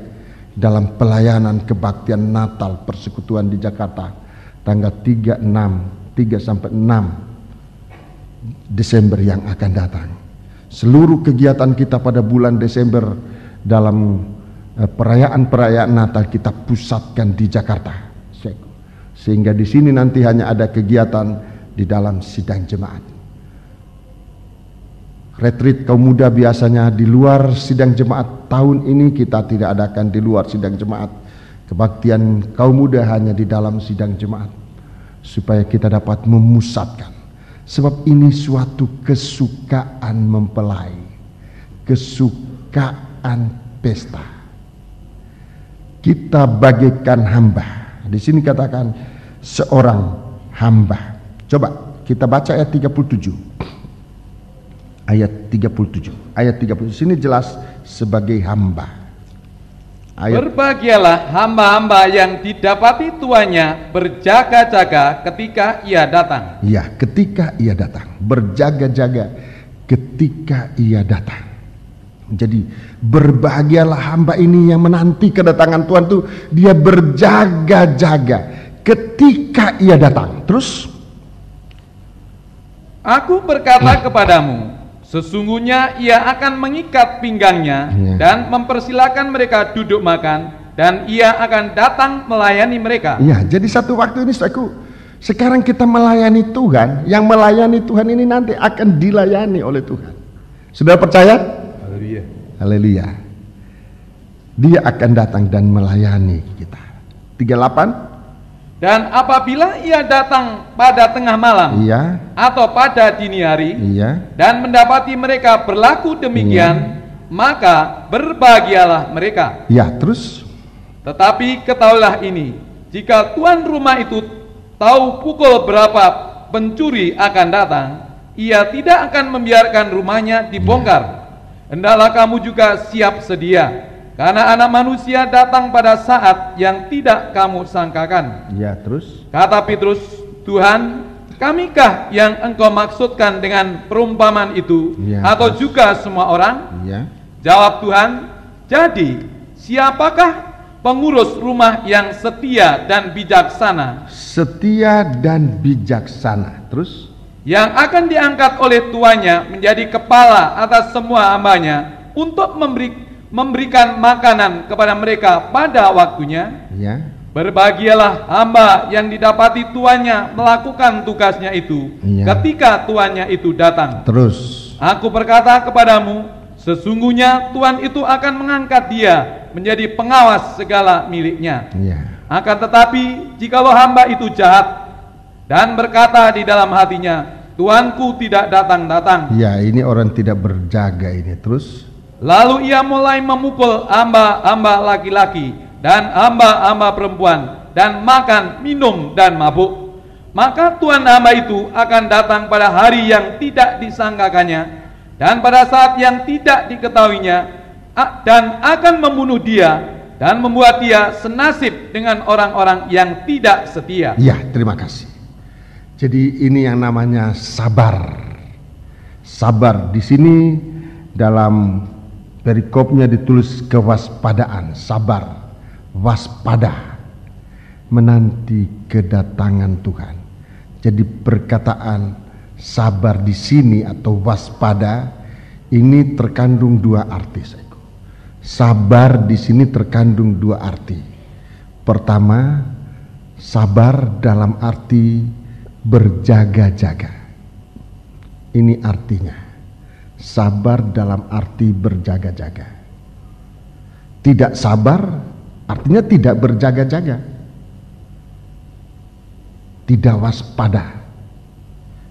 [SPEAKER 1] dalam pelayanan kebaktian Natal Persekutuan di Jakarta tanggal 3 sampai 6 Desember yang akan datang. Seluruh kegiatan kita pada bulan Desember dalam perayaan-perayaan Natal kita pusatkan di Jakarta. Sehingga di sini nanti hanya ada kegiatan di dalam sidang jemaat. Retreat kaum muda biasanya di luar sidang jemaat. Tahun ini kita tidak adakan di luar sidang jemaat. Kebaktian kaum muda hanya di dalam sidang jemaat, supaya kita dapat memusatkan. Sebab ini suatu kesukaan mempelai, kesukaan pesta. Kita bagaikan hamba. Di sini katakan seorang hamba. Coba kita baca ayat 37. Ayat 37. Ayat 37 sini jelas sebagai hamba.
[SPEAKER 2] Berbahagialah hamba-hamba yang didapati tuannya berjaga-jaga ketika ia datang.
[SPEAKER 1] Ya, ketika ia datang. Berjaga-jaga ketika ia datang. Jadi berbahagialah hamba ini yang menanti kedatangan Tuhan tuh, dia berjaga-jaga ketika ia datang. Terus,
[SPEAKER 2] aku berkata kepadamu, sesungguhnya ia akan mengikat pinggangnya dan mempersilakan mereka duduk makan, dan ia akan datang melayani mereka.
[SPEAKER 1] Ya, jadi satu waktu ini sekarang kita melayani Tuhan, yang melayani Tuhan ini nanti akan dilayani oleh Tuhan. Sudah percaya?
[SPEAKER 2] Haleluya.
[SPEAKER 1] Haleluya. Dia akan datang dan melayani kita. 38.
[SPEAKER 2] Dan apabila ia datang pada tengah malam,
[SPEAKER 1] iya,
[SPEAKER 2] atau pada dini hari,
[SPEAKER 1] iya,
[SPEAKER 2] dan mendapati mereka berlaku demikian, maka berbahagialah mereka.
[SPEAKER 1] Ya, terus.
[SPEAKER 2] Tetapi ketahuilah ini, jika tuan rumah itu tahu pukul berapa pencuri akan datang, ia tidak akan membiarkan rumahnya dibongkar. Hendaklah kamu juga siap sedia, karena anak manusia datang pada saat yang tidak kamu sangkakan.
[SPEAKER 1] Ya, terus.
[SPEAKER 2] Kata Petrus, Tuhan, kamikah yang engkau maksudkan dengan perumpamaan itu,
[SPEAKER 1] ya,
[SPEAKER 2] atau juga semua orang?
[SPEAKER 1] Ya.
[SPEAKER 2] Jawab Tuhan, jadi siapakah pengurus rumah yang setia dan bijaksana?
[SPEAKER 1] Setia dan bijaksana. Terus?
[SPEAKER 2] Yang akan diangkat oleh tuannya menjadi kepala atas semua hambanya untuk memberikan makanan kepada mereka pada waktunya.
[SPEAKER 1] Ya.
[SPEAKER 2] Berbahagialah hamba yang didapati tuannya melakukan tugasnya itu,
[SPEAKER 1] ya,
[SPEAKER 2] ketika tuannya itu datang.
[SPEAKER 1] Terus.
[SPEAKER 2] Aku berkata kepadamu, sesungguhnya Tuhan itu akan mengangkat dia menjadi pengawas segala miliknya.
[SPEAKER 1] Ya.
[SPEAKER 2] Akan tetapi jikalau hamba itu jahat dan berkata di dalam hatinya, Tuanku tidak datang-datang.
[SPEAKER 1] Ya, ini orang tidak berjaga ini. Terus?
[SPEAKER 2] Lalu ia mulai memukul hamba-hamba laki-laki dan hamba-hamba perempuan, dan makan, minum, dan mabuk. Maka tuan hamba itu akan datang pada hari yang tidak disangkakannya, dan pada saat yang tidak diketahuinya, dan akan membunuh dia, dan membuat dia senasib dengan orang-orang yang tidak setia.
[SPEAKER 1] Ya, terima kasih. Jadi ini yang namanya sabar. Sabar di sini dalam perikopnya ditulis kewaspadaan, sabar, waspada, menanti kedatangan Tuhan. Jadi perkataan sabar di sini atau waspada ini terkandung dua arti. Sabar di sini terkandung dua arti. Pertama, sabar dalam arti berjaga-jaga. Ini artinya Sabar dalam arti berjaga-jaga. Tidak sabar artinya tidak berjaga-jaga, tidak waspada.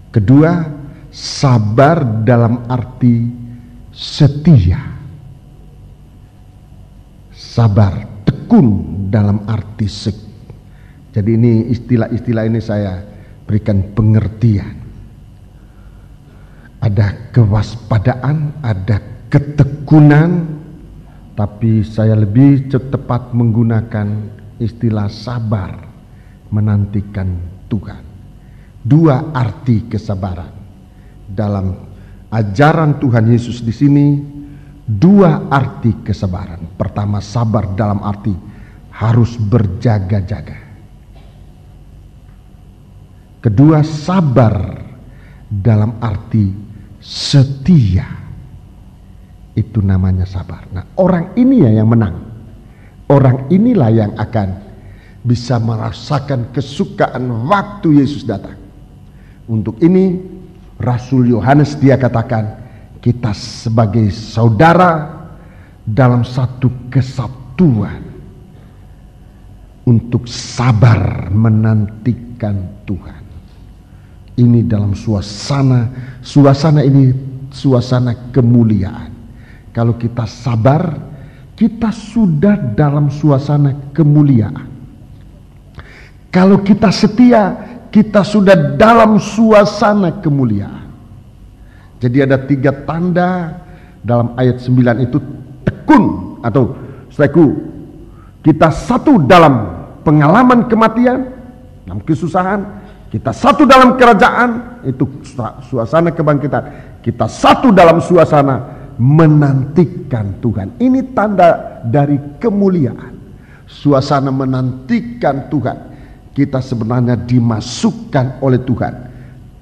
[SPEAKER 1] Kedua, sabar dalam arti setia. Sabar, tekun dalam arti Jadi ini istilah-istilah ini saya berikan pengertian. Ada kewaspadaan, ada ketekunan, tapi saya lebih tepat menggunakan istilah sabar, menantikan Tuhan. Dua arti kesabaran dalam ajaran Tuhan Yesus di sini. Dua arti kesabaran. Pertama, sabar dalam arti harus berjaga-jaga. Kedua, sabar dalam arti setia. Itu namanya sabar. Nah, orang ini ya yang menang. Orang inilah yang akan bisa merasakan kesukaan waktu Yesus datang. Untuk ini Rasul Yohanes dia katakan, kita sebagai saudara dalam satu kesatuan untuk sabar menantikan Tuhan. Ini dalam suasana ini suasana kemuliaan. Kalau kita sabar, kita sudah dalam suasana kemuliaan. Kalau kita setia, kita sudah dalam suasana kemuliaan. Jadi ada 3 tanda dalam ayat 9 itu, tekun atau saudaraku, kita satu dalam pengalaman kematian, dalam kesusahan, kita satu dalam kerajaan, itu suasana kebangkitan. Kita satu dalam suasana menantikan Tuhan. Ini tanda dari kemuliaan. Suasana menantikan Tuhan. Kita sebenarnya dimasukkan oleh Tuhan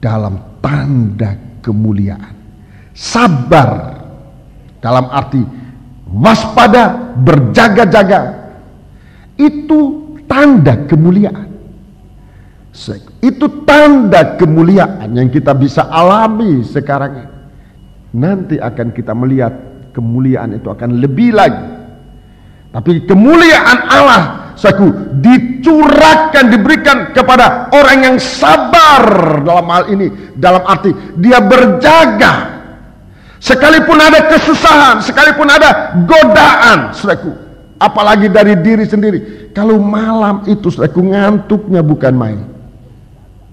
[SPEAKER 1] dalam tanda kemuliaan. Sabar dalam arti waspada, berjaga-jaga, itu tanda kemuliaan. Itu tanda kemuliaan yang kita bisa alami sekarang ini. Nanti akan kita melihat kemuliaan itu akan lebih lagi. Tapi kemuliaan Allah dicurahkan, diberikan kepada orang yang sabar dalam hal ini. Dalam arti dia berjaga. Sekalipun ada kesusahan, sekalipun ada godaan, saudaraku, apalagi dari diri sendiri. Kalau malam itu, saudaraku, ngantuknya bukan main.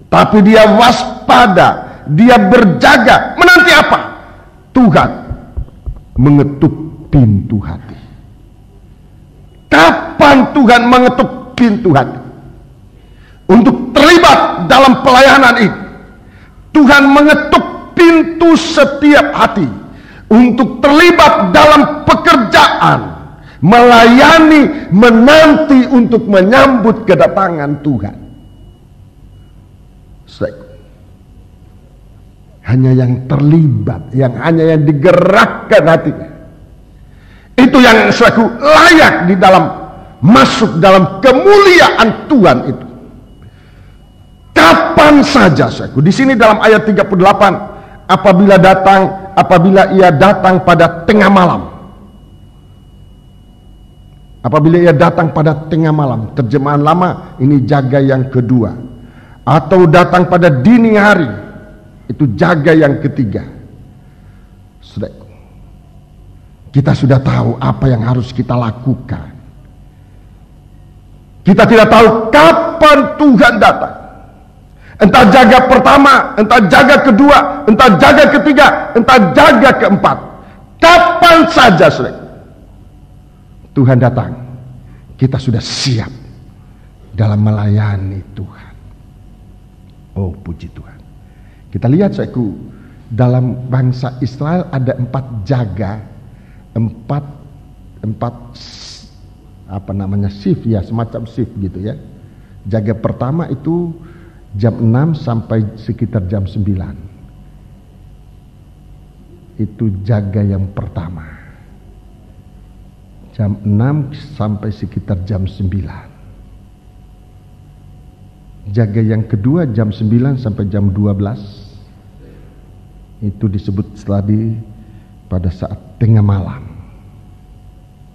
[SPEAKER 1] Tapi dia waspada, dia berjaga. Menanti apa? Tuhan mengetuk pintu hati. Kapan Tuhan mengetuk pintu hati? Untuk terlibat dalam pelayanan ini. Tuhan mengetuk pintu setiap hati. Untuk terlibat dalam pekerjaan. Melayani, menanti untuk menyambut kedatangan Tuhan. Hanya yang terlibat, hanya yang digerakkan hatinya, itu yang layak di dalam masuk dalam kemuliaan Tuhan itu. Kapan saja, di sini dalam ayat 38, apabila ia datang pada tengah malam. Apabila ia datang pada tengah malam, terjemahan lama ini jaga yang kedua. Atau datang pada dini hari, itu jaga yang ketiga. Kita sudah tahu apa yang harus kita lakukan. Kita tidak tahu kapan Tuhan datang. Entah jaga pertama, entah jaga kedua, entah jaga ketiga, entah jaga keempat. Kapan saja, saudara, Tuhan datang, kita sudah siap dalam melayani Tuhan. Oh, puji Tuhan. Kita lihat, saudaraku, dalam bangsa Israel ada 4 jaga, 4 shift ya, semacam shift gitu ya. Jaga pertama itu jam 6 sampai sekitar jam 9. Itu jaga yang pertama. Jam 6 sampai sekitar jam 9. Jaga yang kedua jam 9 sampai jam 12. Itu disebut tadi pada saat tengah malam.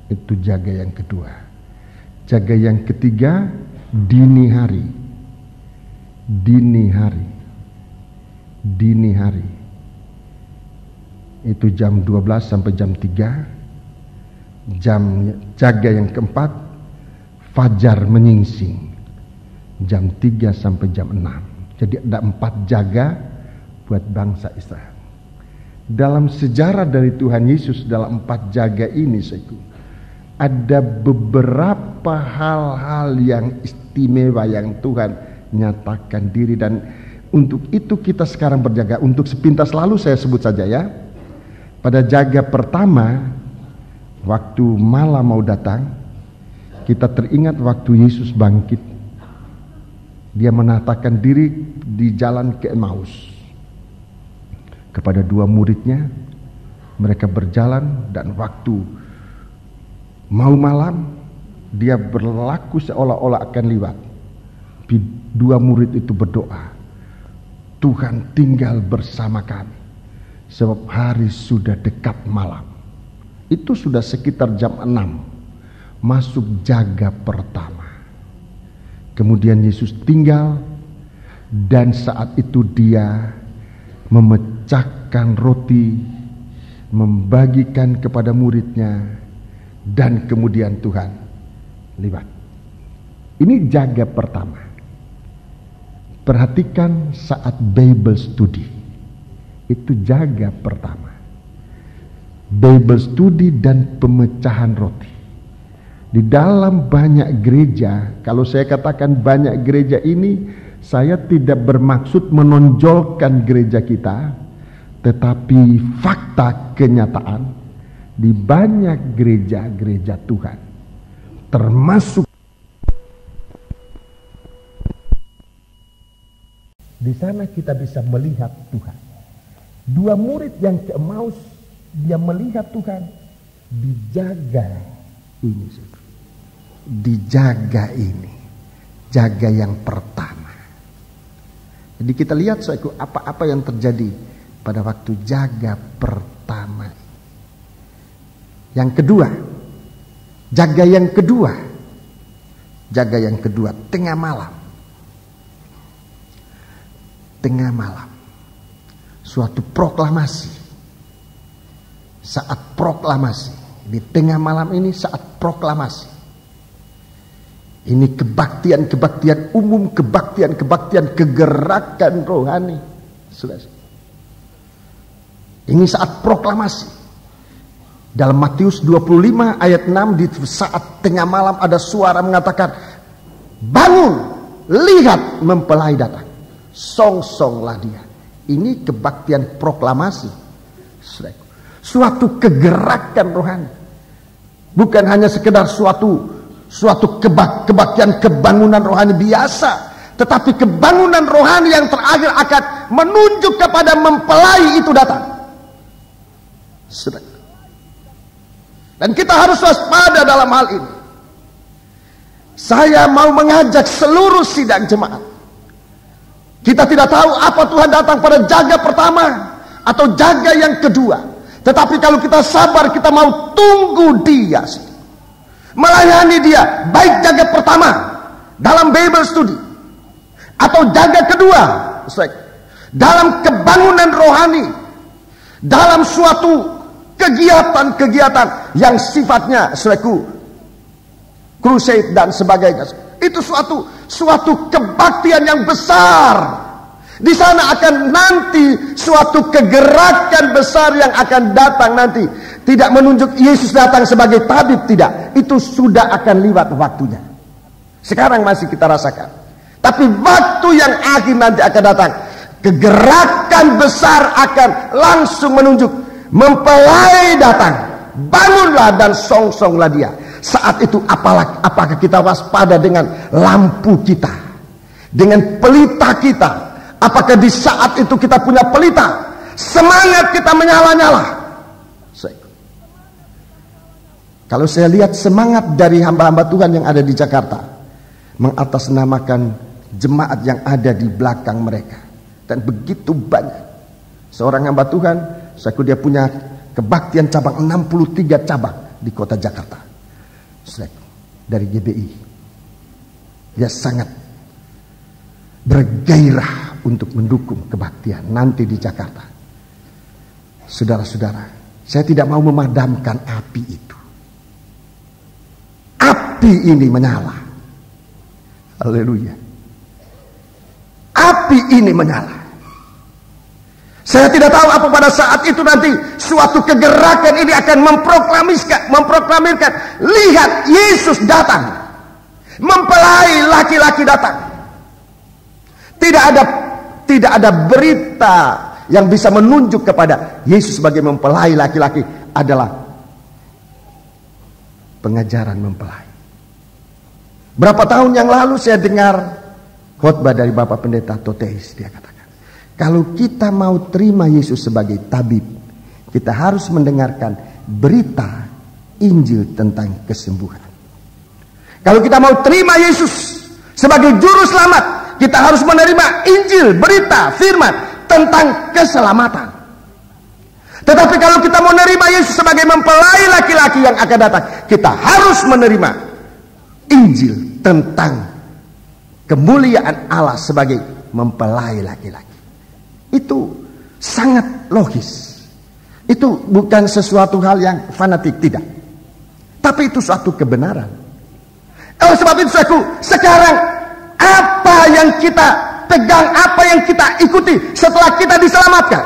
[SPEAKER 1] Itu jaga yang kedua. Jaga yang ketiga, dini hari. Dini hari. Dini hari. Itu jam 12 sampai jam 3. Jam jaga yang keempat, fajar menyingsing, jam 3 sampai jam 6. Jadi ada 4 jaga buat bangsa Israel. Dalam sejarah dari Tuhan Yesus dalam 4 jaga ini, ada beberapa hal-hal yang istimewa yang Tuhan nyatakan diri, dan untuk itu kita sekarang berjaga. Untuk sepintas lalu saya sebut saja ya. Pada jaga pertama, waktu malam mau datang, kita teringat waktu Yesus bangkit. Dia menatakan diri di jalan ke Emmaus kepada 2 muridnya. Mereka berjalan, dan waktu mau malam, dia berlaku seolah-olah akan lewat. 2 murid itu berdoa, Tuhan tinggal bersama kami, sebab hari sudah dekat malam. Itu sudah sekitar jam 6, masuk jaga pertama. Kemudian Yesus tinggal, dan saat itu dia memecahkan roti, membagikan kepada muridnya, dan kemudian Tuhan lewat. Ini jaga pertama. Perhatikan saat Bible study, itu jaga pertama. Bible study dan pemecahan roti. Di dalam banyak gereja, kalau saya katakan banyak gereja ini, saya tidak bermaksud menonjolkan gereja kita, tetapi fakta kenyataan di banyak gereja-gereja Tuhan, termasuk di sana kita bisa melihat Tuhan. 2 murid yang ke Emmaus, dia melihat Tuhan, dijaga ini, dijaga ini, jaga yang pertama. Jadi kita lihat apa-apa yang terjadi pada waktu jaga pertama. Yang kedua, jaga yang kedua, jaga yang kedua, tengah malam. Tengah malam, suatu proklamasi. Saat proklamasi, di tengah malam ini saat proklamasi. Ini kebaktian-kebaktian umum, kebaktian-kebaktian kegerakan rohani. Ini saat proklamasi. Dalam Matius 25 ayat 6, di saat tengah malam ada suara mengatakan, bangun, lihat mempelai datang. Song-songlah dia. Ini kebaktian proklamasi. Suatu kegerakan rohani. Bukan hanya sekedar suatu kebaktian kebangunan rohani biasa, tetapi kebangunan rohani yang terakhir akan menunjuk kepada mempelai itu datang. Dan kita harus waspada dalam hal ini. Saya mau mengajak seluruh sidang jemaat. Kita tidak tahu apa Tuhan datang pada jaga pertama atau jaga yang kedua. Tetapi kalau kita sabar, kita mau tunggu dia, melayani dia, baik jaga pertama dalam Bible study atau jaga kedua dalam kebangunan rohani, dalam suatu kegiatan-kegiatan yang sifatnya crusade dan sebagainya. Itu suatu kebaktian yang besar. Di sana akan nanti suatu kegerakan besar yang akan datang nanti. Tidak menunjuk Yesus datang sebagai tabib, tidak. Itu sudah akan lewat waktunya. Sekarang masih kita rasakan. Tapi waktu yang akhir nanti akan datang. Kegerakan besar akan langsung menunjuk. Mempelai datang. Bangunlah dan song-songlah dia. Saat itu apakah kita waspada dengan lampu kita, dengan pelita kita? Apakah di saat itu kita punya pelita? Semangat kita menyala-nyala. Kalau saya lihat semangat dari hamba-hamba Tuhan yang ada di Jakarta, mengatasnamakan jemaat yang ada di belakang mereka, dan begitu banyak. Seorang hamba Tuhan, dia punya kebaktian cabang 63 cabang di kota Jakarta. Dari GBI. Dia sangat bergairah untuk mendukung kebaktian nanti di Jakarta. Saudara-saudara, saya tidak mau memadamkan api itu. Api ini menyala. Haleluya. Api ini menyala. Saya tidak tahu apa pada saat itu nanti suatu kegerakan ini akan memproklamirkan, lihat Yesus datang, mempelai laki-laki datang. Tidak ada berita yang bisa menunjuk kepada Yesus sebagai mempelai laki-laki adalah pengajaran mempelai. Berapa tahun yang lalu saya dengar khotbah dari Bapak Pendeta Toteis, dia katakan, kalau kita mau terima Yesus sebagai tabib, kita harus mendengarkan berita Injil tentang kesembuhan. Kalau kita mau terima Yesus sebagai juru selamat, kita harus menerima Injil, berita, firman tentang keselamatan. Tetapi kalau kita mau menerima Yesus sebagai mempelai laki-laki yang akan datang, kita harus menerima Injil tentang kemuliaan Allah sebagai mempelai laki-laki. Itu sangat logis. Itu bukan sesuatu hal yang fanatik, tidak. Tapi itu suatu kebenaran. Oleh sebab itu sekarang apa yang kita pegang, apa yang kita ikuti setelah kita diselamatkan,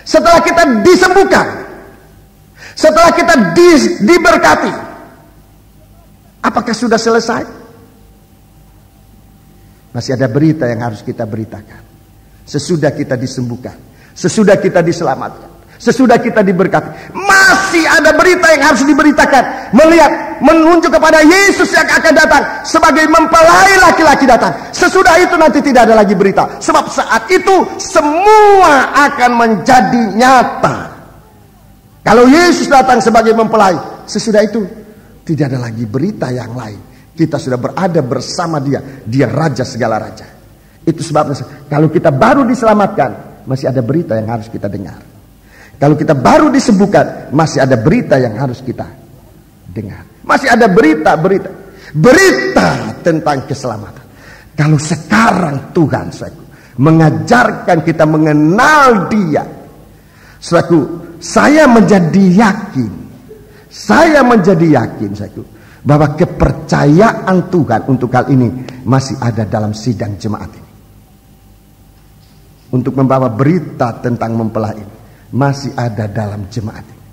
[SPEAKER 1] setelah kita disembuhkan, setelah kita diberkati, apakah sudah selesai? Masih ada berita yang harus kita beritakan. Sesudah kita disembuhkan, sesudah kita diselamatkan, sesudah kita diberkati, masih ada berita yang harus diberitakan. Menunjuk kepada Yesus yang akan datang sebagai mempelai laki-laki datang. Sesudah itu nanti tidak ada lagi berita, sebab saat itu semua akan menjadi nyata. Kalau Yesus datang sebagai mempelai, sesudah itu tidak ada lagi berita yang lain. Kita sudah berada bersama dia. Dia raja segala raja. Itu sebabnya kalau kita baru diselamatkan, masih ada berita yang harus kita dengar. Kalau kita baru disembuhkan, masih ada berita yang harus kita dengar. Masih ada berita tentang keselamatan. Kalau sekarang Tuhan mengajarkan kita mengenal dia, saya menjadi yakin bahwa kepercayaan Tuhan untuk hal ini masih ada dalam sidang jemaat ini. Untuk membawa berita tentang mempelai ini masih ada dalam jemaat ini.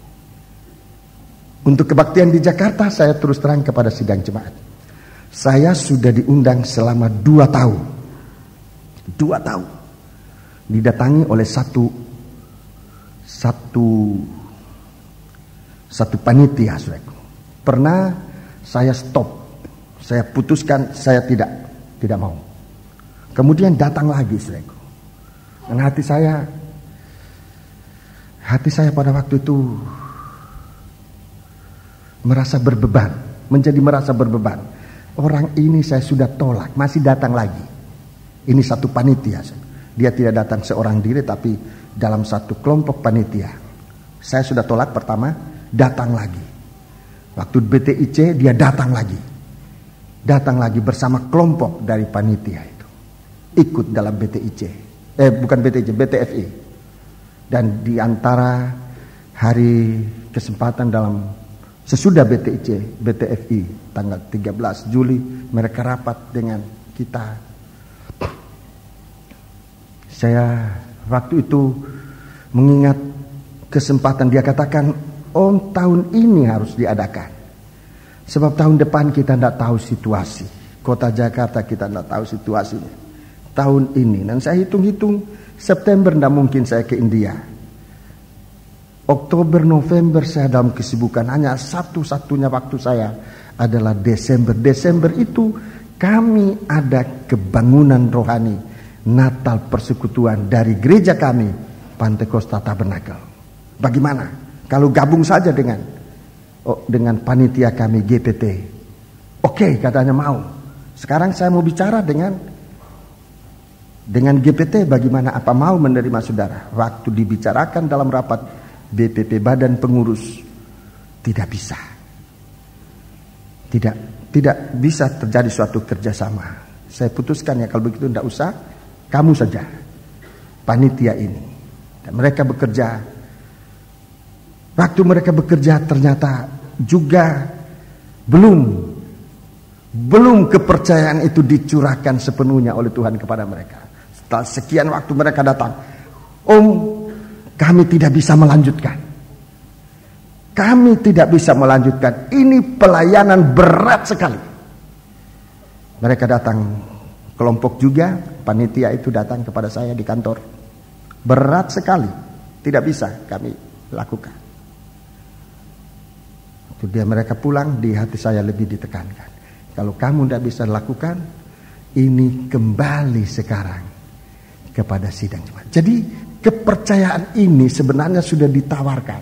[SPEAKER 1] Untuk kebaktian di Jakarta, saya terus terang kepada sidang jemaat, saya sudah diundang selama 2 tahun. 2 tahun didatangi oleh satu panitia, saudaraku. Pernah saya stop, saya putuskan, saya tidak mau. Kemudian datang lagi, saudaraku. Dan hati saya pada waktu itu merasa berbeban. Orang ini saya sudah tolak, masih datang lagi. Ini satu panitia. Dia tidak datang seorang diri, tapi dalam satu kelompok panitia. Saya sudah tolak pertama, datang lagi. Waktu BTIC dia datang lagi bersama kelompok dari panitia itu, ikut dalam BTFI. Dan di antara hari kesempatan sesudah BTFI tanggal 13 Juli mereka rapat dengan kita. Saya waktu itu mengingat kesempatan, dia katakan, tahun ini harus diadakan. Sebab tahun depan kita tidak tahu situasi. Kota Jakarta kita tidak tahu situasinya. Tahun ini. Dan saya hitung-hitung, September tidak mungkin saya ke India. Oktober, November saya dalam kesibukan. Hanya satu-satunya waktu saya adalah Desember. Desember itu kami ada kebangunan rohani Natal persekutuan dari gereja kami, Pantai Costa Tabernacle. Bagaimana kalau gabung saja dengan panitia kami GPT? Oke, katanya mau. Sekarang saya mau bicara dengan GPT, bagaimana, apa mau menerima saudara. Waktu dibicarakan dalam rapat BPP, badan pengurus, tidak bisa. Tidak bisa terjadi suatu kerjasama. Saya putuskan ya, kalau begitu tidak usah, kamu saja panitia ini. Dan mereka bekerja. Waktu mereka bekerja ternyata juga belum kepercayaan itu dicurahkan sepenuhnya oleh Tuhan kepada mereka. Setelah sekian waktu mereka datang, Om, kami tidak bisa melanjutkan. Kami tidak bisa melanjutkan. Ini pelayanan berat sekali. Mereka datang, kelompok juga, panitia itu datang kepada saya di kantor. Berat sekali. Tidak bisa kami lakukan. Kemudian mereka pulang, di hati saya lebih ditekankan. Kalau kamu tidak bisa lakukan, ini kembali sekarang kepada sidang jemaat. Jadi kepercayaan ini sebenarnya sudah ditawarkan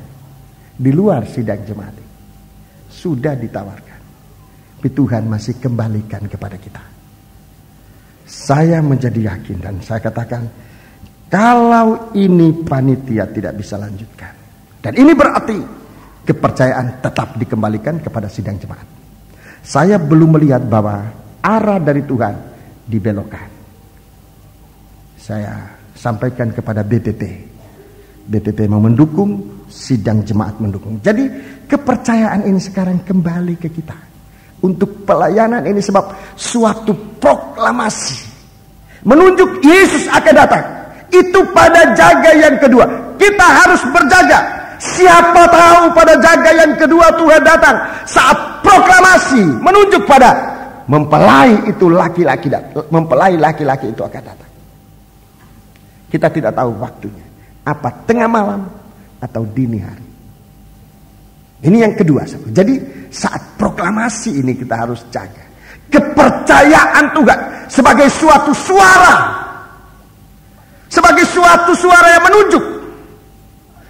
[SPEAKER 1] di luar sidang jemaat. Sudah ditawarkan. Tapi Tuhan masih kembalikan kepada kita. Saya menjadi yakin dan saya katakan, kalau ini panitia tidak bisa lanjutkan, dan ini berarti kepercayaan tetap dikembalikan kepada sidang jemaat. Saya belum melihat bahwa arah dari Tuhan dibelokkan. Saya sampaikan kepada BPP. BPP mau mendukung, sidang jemaat mendukung. Jadi kepercayaan ini sekarang kembali ke kita. Untuk pelayanan ini sebab suatu proklamasi menunjuk Yesus akan datang. Itu pada jaga yang kedua. Kita harus berjaga. Siapa tahu pada jaga yang kedua Tuhan datang saat proklamasi menunjuk pada mempelai itu laki-laki, mempelai laki-laki itu akan datang. Kita tidak tahu waktunya. Apa tengah malam atau dini hari. Ini yang kedua. Jadi saat proklamasi ini kita harus jaga kepercayaan Tuhan sebagai suatu suara, sebagai suatu suara yang menunjuk.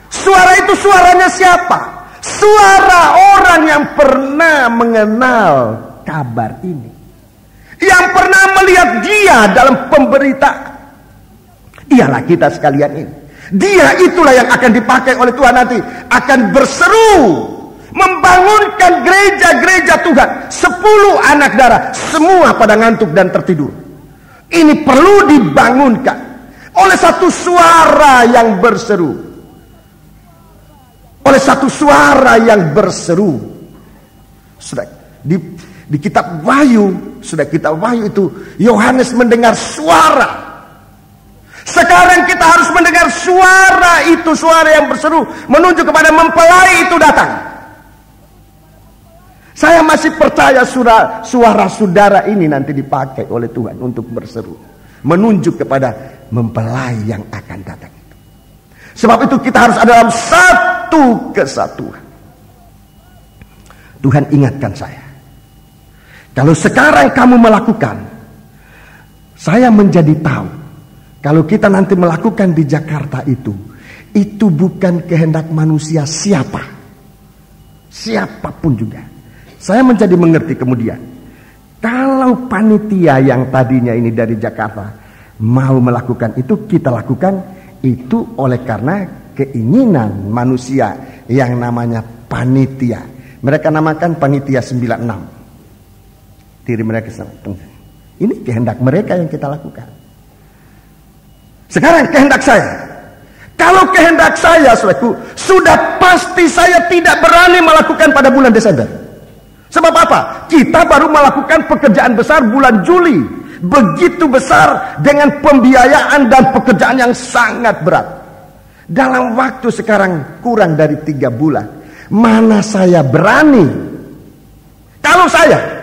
[SPEAKER 1] Suara itu suaranya siapa? Suara orang yang pernah mengenal kabar ini, yang pernah melihat dia dalam pemberitaan. Ialah kita sekalian ini. Dia itulah yang akan dipakai oleh Tuhan nanti, akan berseru membangunkan gereja-gereja Tuhan. 10 anak darah, semua pada ngantuk dan tertidur. Ini perlu dibangunkan oleh satu suara yang berseru. Oleh satu suara yang berseru. Sudah di kitab Wahyu, sudah kitab Wahyu itu Yohanes mendengar suara. Sekarang kita harus mendengar suara itu, suara yang berseru menunjuk kepada mempelai itu datang. Saya masih percaya suara saudara ini nanti dipakai oleh Tuhan untuk berseru, menunjuk kepada mempelai yang akan datang itu. Sebab itu kita harus ada dalam satu kesatuan. Tuhan ingatkan saya, kalau sekarang kamu melakukan, saya menjadi tahu. Kalau kita nanti melakukan di Jakarta itu bukan kehendak manusia siapapun juga. Saya menjadi mengerti kemudian, kalau panitia yang tadinya ini dari Jakarta mau melakukan itu, kita lakukan itu oleh karena keinginan manusia yang namanya panitia. Mereka namakan panitia 96. Diri mereka ini kehendak mereka yang kita lakukan. Sekarang kehendak saya. Kalau kehendak saya, saudaraku, sudah pasti saya tidak berani melakukan pada bulan Desember. Sebab apa? Kita baru melakukan pekerjaan besar bulan Juli. Begitu besar dengan pembiayaan dan pekerjaan yang sangat berat. Dalam waktu sekarang kurang dari 3 bulan. Mana saya berani? Kalau saya.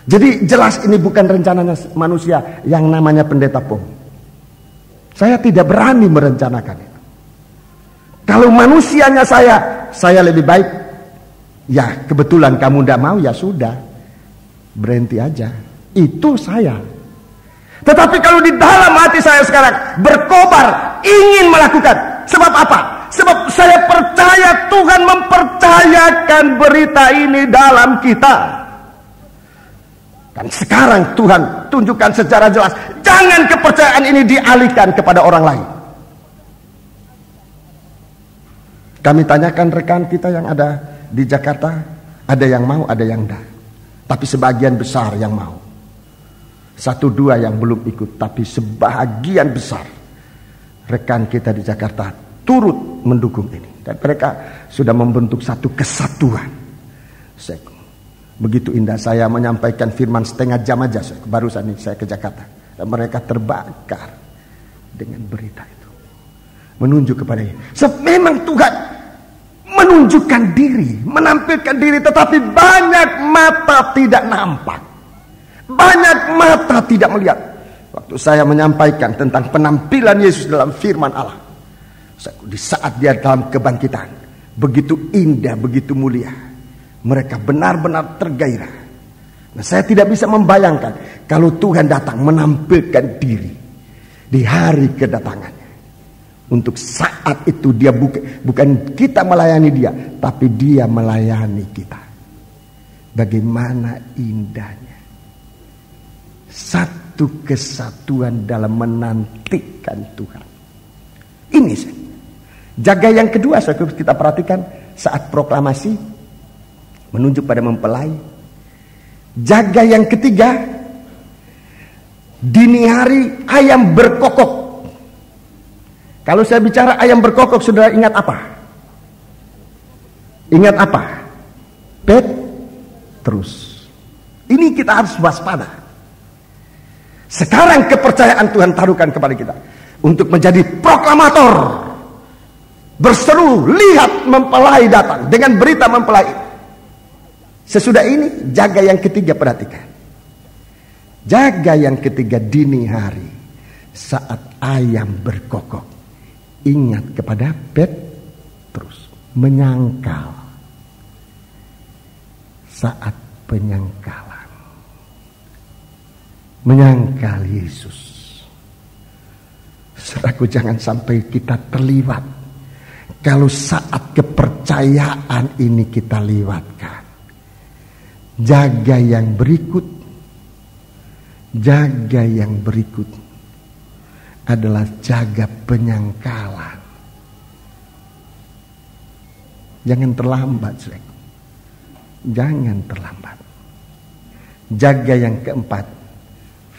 [SPEAKER 1] Jadi jelas ini bukan rencananya manusia yang namanya pendeta Pong. Saya tidak berani merencanakan itu. Kalau manusianya saya lebih baik. Ya kebetulan kamu tidak mau, ya sudah, berhenti aja. Itu saya. Tetapi kalau di dalam hati saya sekarang berkobar ingin melakukan. Sebab apa? Sebab saya percaya Tuhan mempercayakan berita ini dalam kita. Dan sekarang Tuhan tunjukkan secara jelas, jangan kepercayaan ini dialihkan kepada orang lain. Kami tanyakan rekan kita yang ada di Jakarta, ada yang mau, ada yang enggak. Tapi sebagian besar yang mau. 1-2 yang belum ikut, tapi sebagian besar rekan kita di Jakarta turut mendukung ini. Dan mereka sudah membentuk satu kesatuan. Begitu indah saya menyampaikan firman setengah jam aja. Barusan ini saya ke Jakarta. Dan mereka terbakar dengan berita itu. Menunjuk kepadanya. Memang Tuhan menunjukkan diri, menampilkan diri, tetapi banyak mata tidak nampak. Banyak mata tidak melihat. Waktu saya menyampaikan tentang penampilan Yesus dalam firman Allah, di saat dia dalam kebangkitan, begitu indah, begitu mulia, mereka benar-benar tergairah. Nah, saya tidak bisa membayangkan kalau Tuhan datang menampilkan diri di hari kedatangannya. Untuk saat itu dia bukan kita melayani dia, tapi dia melayani kita. Bagaimana indahnya satu kesatuan dalam menantikan Tuhan. Ini jaga yang kedua kita perhatikan saat proklamasi menunjuk pada mempelai. Jaga yang ketiga, dini hari ayam berkokok. Kalau saya bicara ayam berkokok, saudara ingat apa? Ingat apa? Petrus. Ini kita harus waspada. Sekarang kepercayaan Tuhan taruhkan kepada kita untuk menjadi proklamator. Berseru, lihat mempelai datang dengan berita mempelai. Sesudah ini jaga yang ketiga, perhatikan. Jaga yang ketiga dini hari saat ayam berkokok. Ingat kepada Petrus, menyangkal. Saat penyangkalan, menyangkal Yesus. Saudaraku, jangan sampai kita terlibat. Kalau saat kepercayaan ini kita lewatkan, jaga yang berikut, jaga yang berikut adalah jaga penyangkalan. Jangan terlambat, saudara. Jangan terlambat. Jaga yang keempat,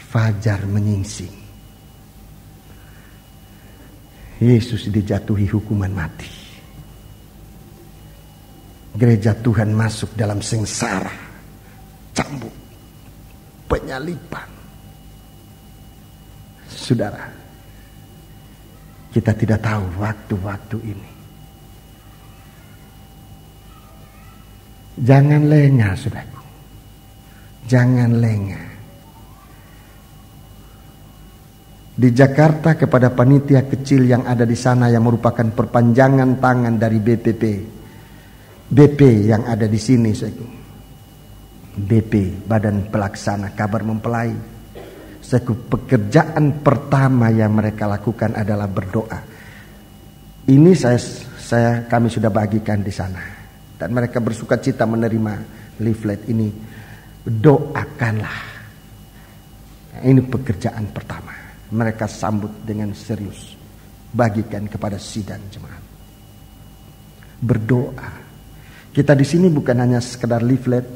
[SPEAKER 1] fajar menyingsing. Yesus dijatuhi hukuman mati. Gereja Tuhan masuk dalam sengsara, cambuk, penyaliban. Saudara, kita tidak tahu waktu-waktu ini. Jangan lengah, saudaraku. Jangan lengah. Di Jakarta kepada panitia kecil yang ada di sana yang merupakan perpanjangan tangan dari BP yang ada di sini, saudaraku. BP, Badan Pelaksana Kabar Mempelai. Pekerjaan pertama yang mereka lakukan adalah berdoa. Ini kami sudah bagikan di sana, dan mereka bersukacita menerima leaflet ini. Doakanlah. Ini pekerjaan pertama. Mereka sambut dengan serius. Bagikan kepada sidang jemaat. Berdoa. Kita di sini bukan hanya sekedar leaflet,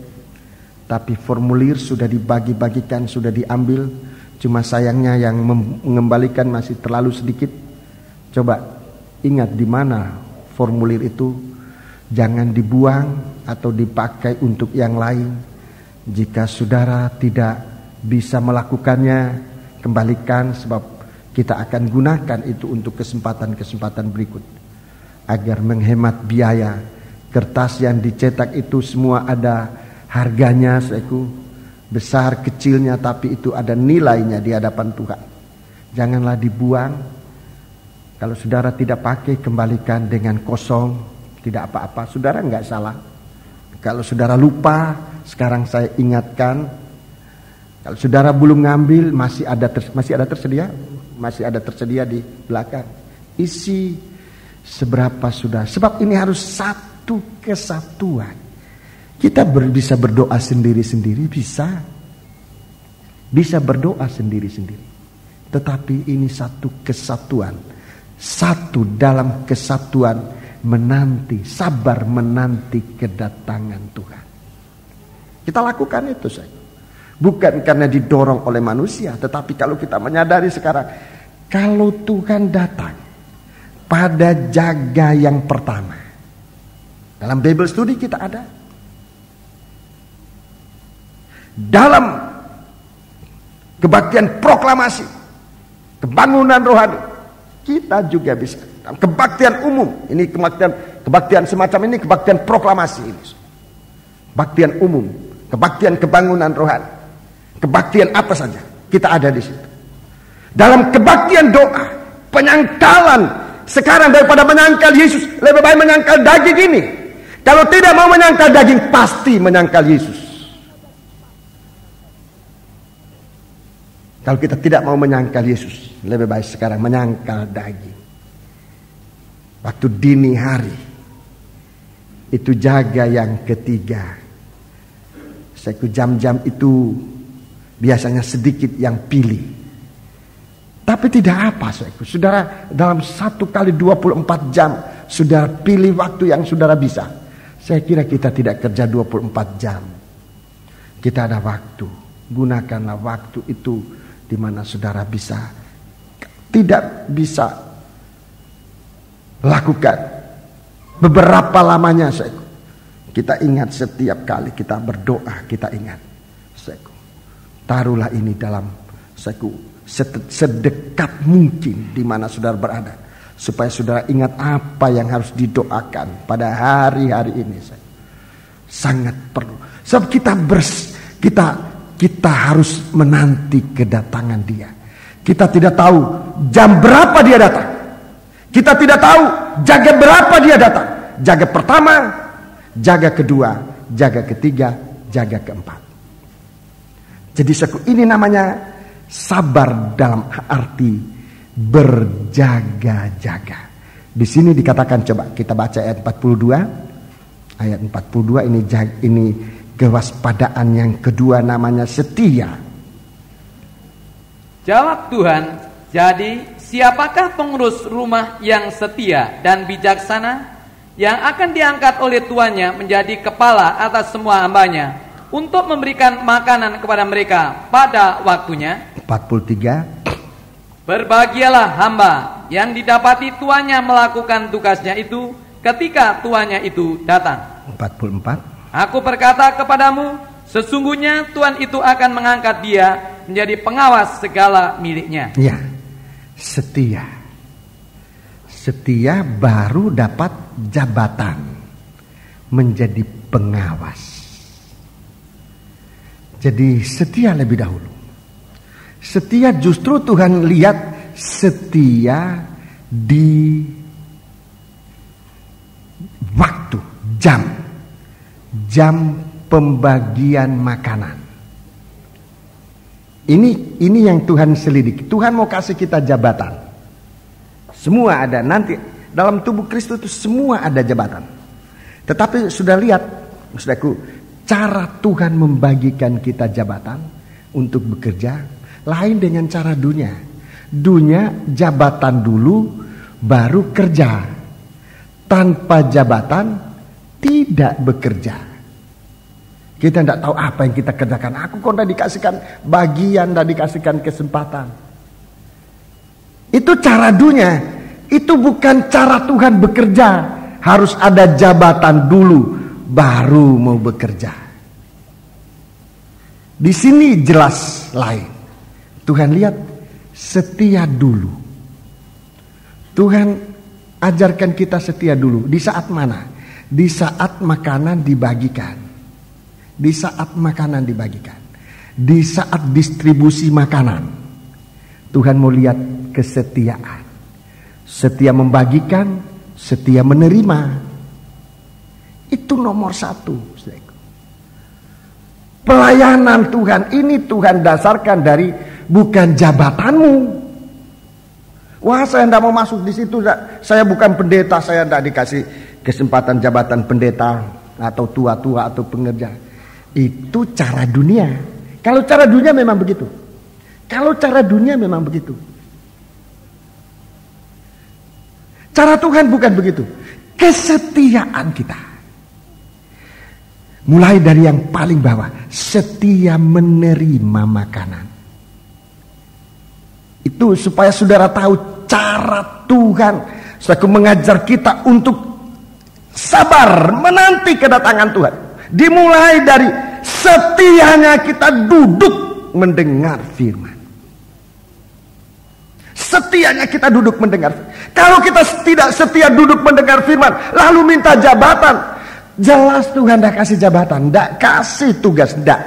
[SPEAKER 1] tapi formulir sudah dibagi-bagikan, sudah diambil. Cuma sayangnya yang mengembalikan masih terlalu sedikit. Coba ingat di mana formulir itu. Jangan dibuang atau dipakai untuk yang lain. Jika saudara tidak bisa melakukannya, kembalikan, sebab kita akan gunakan itu untuk kesempatan-kesempatan berikut. Agar menghemat biaya. Kertas yang dicetak itu semua ada harganya, saudaraku. Besar kecilnya, tapi itu ada nilainya di hadapan Tuhan. Janganlah dibuang. Kalau saudara tidak pakai, kembalikan dengan kosong. Tidak apa-apa, saudara nggak salah. Kalau saudara lupa, sekarang saya ingatkan. Kalau saudara belum ngambil, masih ada tersedia? Masih ada tersedia di belakang. Isi seberapa sudah. Sebab ini harus satu kesatuan. Kita bisa berdoa sendiri-sendiri, bisa berdoa sendiri-sendiri. Tetapi ini satu kesatuan, satu dalam kesatuan menanti, sabar menanti kedatangan Tuhan. Kita lakukan itu saja. Bukan karena didorong oleh manusia, tetapi kalau kita menyadari sekarang, kalau Tuhan datang pada jaga yang pertama. Dalam Bible Study kita ada. Dalam kebaktian proklamasi, kebangunan rohani, kita juga bisa. Dalam kebaktian umum, ini kebaktian semacam ini, kebaktian proklamasi ini. Kebaktian umum, kebaktian kebangunan rohani, kebaktian apa saja, kita ada di situ. Dalam kebaktian doa, penyangkalan, sekarang daripada menyangkal Yesus, lebih baik menyangkal daging ini. Kalau tidak mau menyangkal daging, pasti menyangkal Yesus. Kalau kita tidak mau menyangkal Yesus, lebih baik sekarang menyangkal daging. Waktu dini hari, itu jaga yang ketiga. Jam-jam itu biasanya sedikit yang pilih. Tapi tidak apa, saudara, dalam 1 kali 24 jam, saudara pilih waktu yang saudara bisa. Saya kira kita tidak kerja 24 jam. Kita ada waktu. Gunakanlah waktu itu di mana saudara tidak bisa lakukan beberapa lamanya. Kita ingat setiap kali kita berdoa, kita ingat. Taruhlah ini dalam sedekat mungkin di mana saudara berada, supaya saudara ingat apa yang harus didoakan pada hari-hari ini. Sangat perlu. Sebab kita harus menanti kedatangan Dia. Kita tidak tahu jam berapa Dia datang. Kita tidak tahu jaga berapa Dia datang. Jaga pertama, jaga kedua, jaga ketiga, jaga keempat. Jadi ini namanya sabar dalam arti berjaga-jaga. Di sini dikatakan, coba kita baca ayat 42. Ayat 42 ini kewaspadaan yang kedua, namanya setia.
[SPEAKER 2] Jawab Tuhan, jadi siapakah pengurus rumah yang setia dan bijaksana, yang akan diangkat oleh tuannya menjadi kepala atas semua hambanya, untuk memberikan makanan kepada mereka pada waktunya?
[SPEAKER 1] 43.
[SPEAKER 2] Berbahagialah hamba yang didapati tuannya melakukan tugasnya itu ketika tuannya itu datang.
[SPEAKER 1] 44.
[SPEAKER 2] Aku berkata kepadamu, sesungguhnya Tuhan itu akan mengangkat dia menjadi pengawas segala miliknya.
[SPEAKER 1] Ya, setia. Setia baru dapat jabatan menjadi pengawas. Jadi setia lebih dahulu. Setia justru Tuhan lihat setia di waktu, jam pembagian makanan. Ini yang Tuhan selidiki. Tuhan mau kasih kita jabatan. Semua ada nanti dalam tubuh Kristus itu, semua ada jabatan. Tetapi sudah lihat, saudaraku, cara Tuhan membagikan kita jabatan untuk bekerja lain dengan cara dunia. Dunia jabatan dulu baru kerja. Tanpa jabatan tidak bekerja. Kita tidak tahu apa yang kita kerjakan. Aku kok tidak dikasihkan bagian, tidak dikasihkan kesempatan. Itu cara dunia. Itu bukan cara Tuhan bekerja. Harus ada jabatan dulu baru mau bekerja. Di sini jelas lain. Tuhan lihat setia dulu. Tuhan ajarkan kita setia dulu. Di saat mana? Di saat makanan dibagikan. Di saat makanan dibagikan. Di saat distribusi makanan. Tuhan mau lihat kesetiaan. Setia membagikan, setia menerima. Itu nomor 1. Pelayanan Tuhan ini Tuhan dasarkan dari bukan jabatanmu. Wah, saya tidak mau masuk di situ. Saya bukan pendeta, saya tidak dikasih kesempatan jabatan pendeta atau tua-tua atau pengerja. Itu cara dunia. Kalau cara dunia memang begitu. Kalau cara dunia memang begitu. Cara Tuhan bukan begitu. Kesetiaan kita. Mulai dari yang paling bawah, setia menerima makanan. Itu supaya saudara tahu cara Tuhan suatu mengajar kita untuk sabar menanti kedatangan Tuhan. Dimulai dari setianya kita duduk mendengar firman. Setianya kita duduk mendengar. Kalau kita tidak setia duduk mendengar firman, lalu minta jabatan, jelas Tuhan tidak kasih jabatan, tidak kasih tugas, tidak.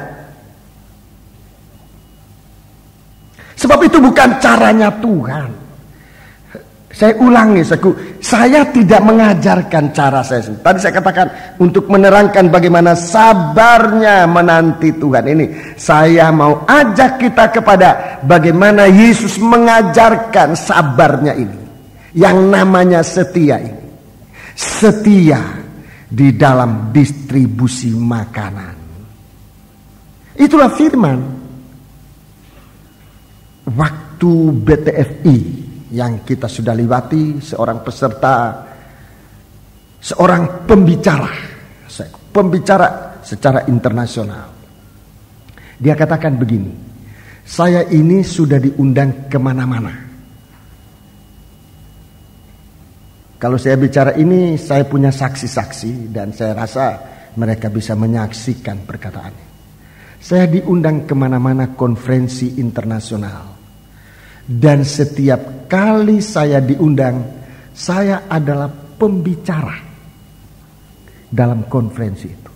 [SPEAKER 1] Sebab itu bukan caranya Tuhan. Saya ulangi, saya tidak mengajarkan cara saya. Tadi saya katakan untuk menerangkan bagaimana sabarnya menanti Tuhan ini. Saya mau ajak kita kepada bagaimana Yesus mengajarkan sabarnya ini. Yang namanya setia ini. Setia di dalam distribusi makanan. Itulah firman. Waktu BTFI yang kita sudah lewati, seorang peserta, seorang pembicara secara internasional. Dia katakan begini, saya ini sudah diundang kemana-mana. Kalau saya bicara ini, saya punya saksi-saksi dan saya rasa mereka bisa menyaksikan perkataannya. Saya diundang kemana-mana konferensi internasional. Dan setiap kali saya diundang, saya adalah pembicara dalam konferensi itu.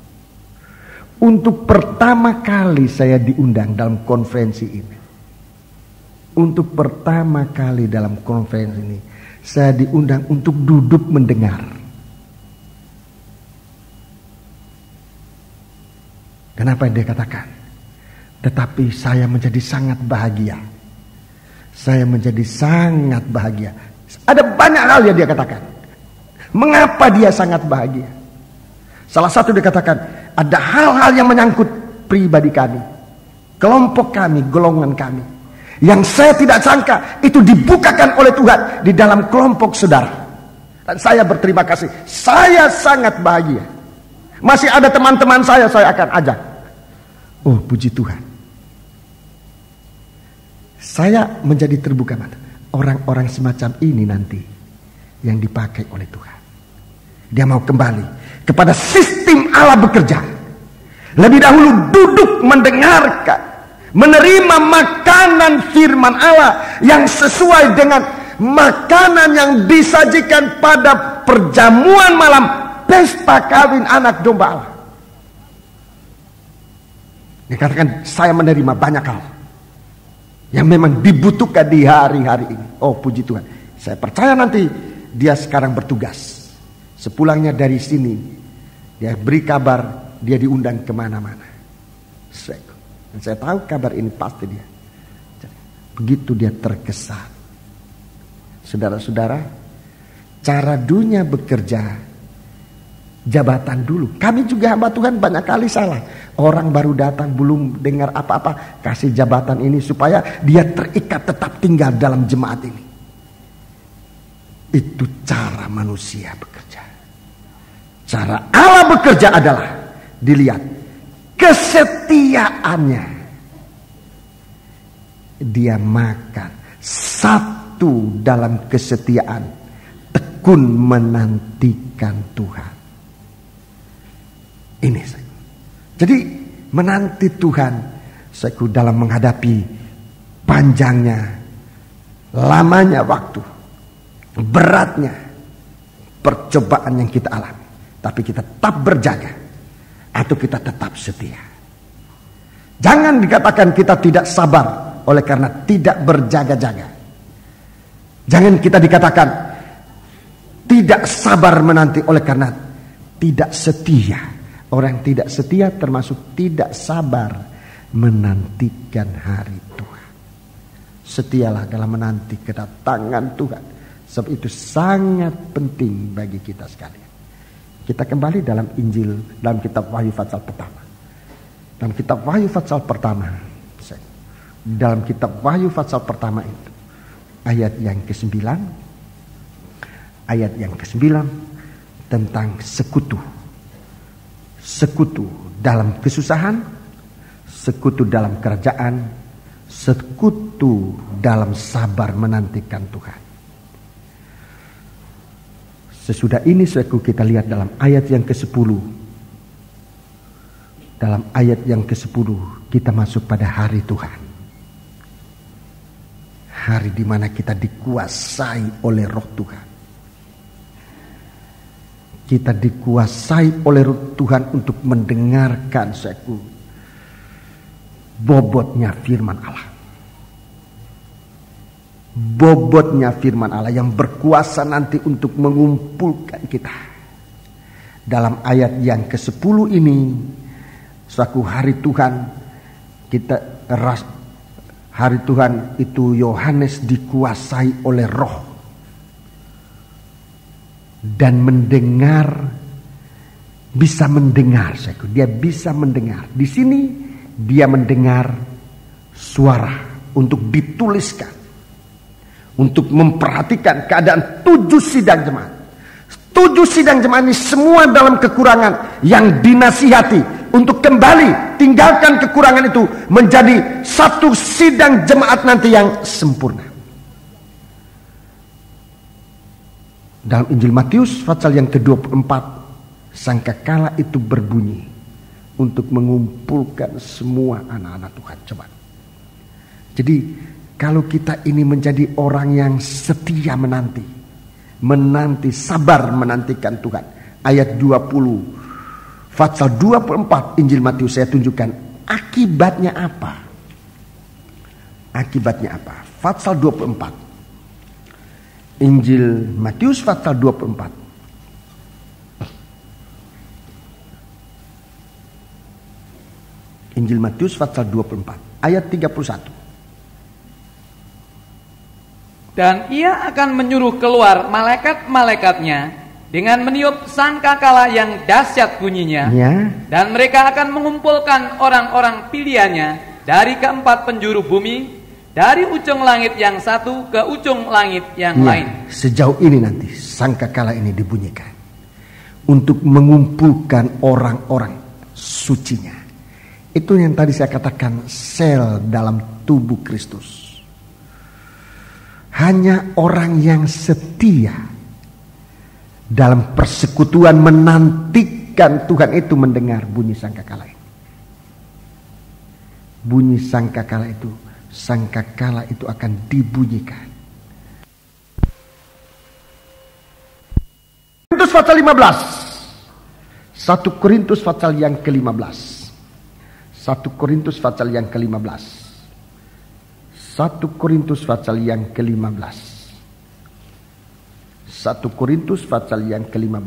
[SPEAKER 1] Untuk pertama kali saya diundang dalam konferensi ini. Untuk pertama kali dalam konferensi ini, saya diundang untuk duduk mendengar. Kenapa dia katakan? Tetapi saya menjadi sangat bahagia. Saya menjadi sangat bahagia. Ada banyak hal yang dia katakan. Mengapa dia sangat bahagia? Salah satu dia katakan, ada hal-hal yang menyangkut pribadi kami, kelompok kami, golongan kami, yang saya tidak sangka itu dibukakan oleh Tuhan di dalam kelompok saudara. Dan saya berterima kasih. Saya sangat bahagia. Masih ada teman-teman saya akan ajak. Oh, puji Tuhan. Saya menjadi terbuka mata. Orang-orang semacam ini nanti yang dipakai oleh Tuhan. Dia mau kembali kepada sistem Allah bekerja. Lebih dahulu duduk mendengarkan, menerima makanan firman Allah yang sesuai dengan makanan yang disajikan pada perjamuan malam pesta kawin anak domba Allah. Dikatakan saya menerima banyak hal yang memang dibutuhkan di hari-hari ini. Oh, puji Tuhan. Saya percaya nanti dia sekarang bertugas. Sepulangnya dari sini, dia beri kabar, dia diundang kemana-mana. Dan saya tahu kabar ini pasti dia. Begitu dia terkesan. Saudara-saudara, cara dunia bekerja, jabatan dulu. Kami juga hamba Tuhan banyak kali salah. Orang baru datang belum dengar apa-apa, kasih jabatan ini supaya dia terikat tetap tinggal dalam jemaat ini. Itu cara manusia bekerja. Cara Allah bekerja adalah dilihat kesetiaannya. Dia makan satu dalam kesetiaan, tekun menantikan Tuhan. Ini saya. Jadi menanti Tuhan saya dalam menghadapi panjangnya, lamanya waktu, beratnya percobaan yang kita alami, tapi kita tetap berjaga atau kita tetap setia. Jangan dikatakan kita tidak sabar oleh karena tidak berjaga-jaga. Jangan kita dikatakan tidak sabar menanti oleh karena tidak setia. Orang tidak setia termasuk tidak sabar menantikan hari Tuhan. Setialah dalam menanti kedatangan Tuhan. Sebab itu sangat penting bagi kita sekalian. Kita kembali dalam Injil, dalam kitab Wahyu pasal pertama. Dalam kitab Wahyu pasal pertama. Dalam kitab Wahyu pasal pertama itu. Ayat yang ke-9. Ayat yang ke-9. tentang sekutu. Sekutu dalam kesusahan, sekutu dalam kerajaan, sekutu dalam sabar menantikan Tuhan. Sesudah ini kita lihat dalam ayat yang ke-10. Dalam ayat yang ke-10 kita masuk pada hari Tuhan. Hari di mana kita dikuasai oleh Roh Tuhan. Kita dikuasai oleh Roh Tuhan untuk mendengarkan bobotnya firman Allah. Bobotnya firman Allah yang berkuasa nanti untuk mengumpulkan kita. Dalam ayat yang ke-10 ini, suatu hari Tuhan, hari Tuhan itu Yohanes dikuasai oleh Roh dan bisa mendengar. Dia bisa mendengar. Di sini dia mendengar suara untuk dituliskan. Untuk memperhatikan keadaan 7 sidang jemaat. 7 sidang jemaat ini semua dalam kekurangan yang dinasihati untuk kembali tinggalkan kekurangan itu menjadi satu sidang jemaat nanti yang sempurna. Dalam Injil Matius pasal yang ke-24, sangkakala itu berbunyi untuk mengumpulkan semua anak-anak Tuhan. Coba. Jadi kalau kita ini menjadi orang yang setia menanti, sabar menantikan Tuhan. Ayat 20, pasal 24 Injil Matius saya tunjukkan akibatnya apa. Akibatnya apa? Pasal 24. Injil Matius pasal 24. Injil Matius pasal 24 ayat 31.
[SPEAKER 2] Dan ia akan menyuruh keluar malaikat-malaikatnya dengan meniup sangkakala yang dahsyat bunyinya,
[SPEAKER 1] ya.
[SPEAKER 2] Dan mereka akan mengumpulkan orang-orang pilihannya dari keempat penjuru bumi, dari ujung langit yang satu ke ujung langit yang lain.
[SPEAKER 1] Sejauh ini nanti sangkakala ini dibunyikan untuk mengumpulkan orang-orang sucinya. Itu yang tadi saya katakan, sel dalam tubuh Kristus. Hanya orang yang setia dalam persekutuan menantikan Tuhan itu mendengar bunyi sangkakala itu. Bunyi sangkakala itu akan dibunyikan. Korintus pasal 15. 1 Korintus pasal yang ke-15. 1 Korintus pasal yang ke-15. 1 Korintus pasal yang ke-15. 1 Korintus pasal yang ke-15.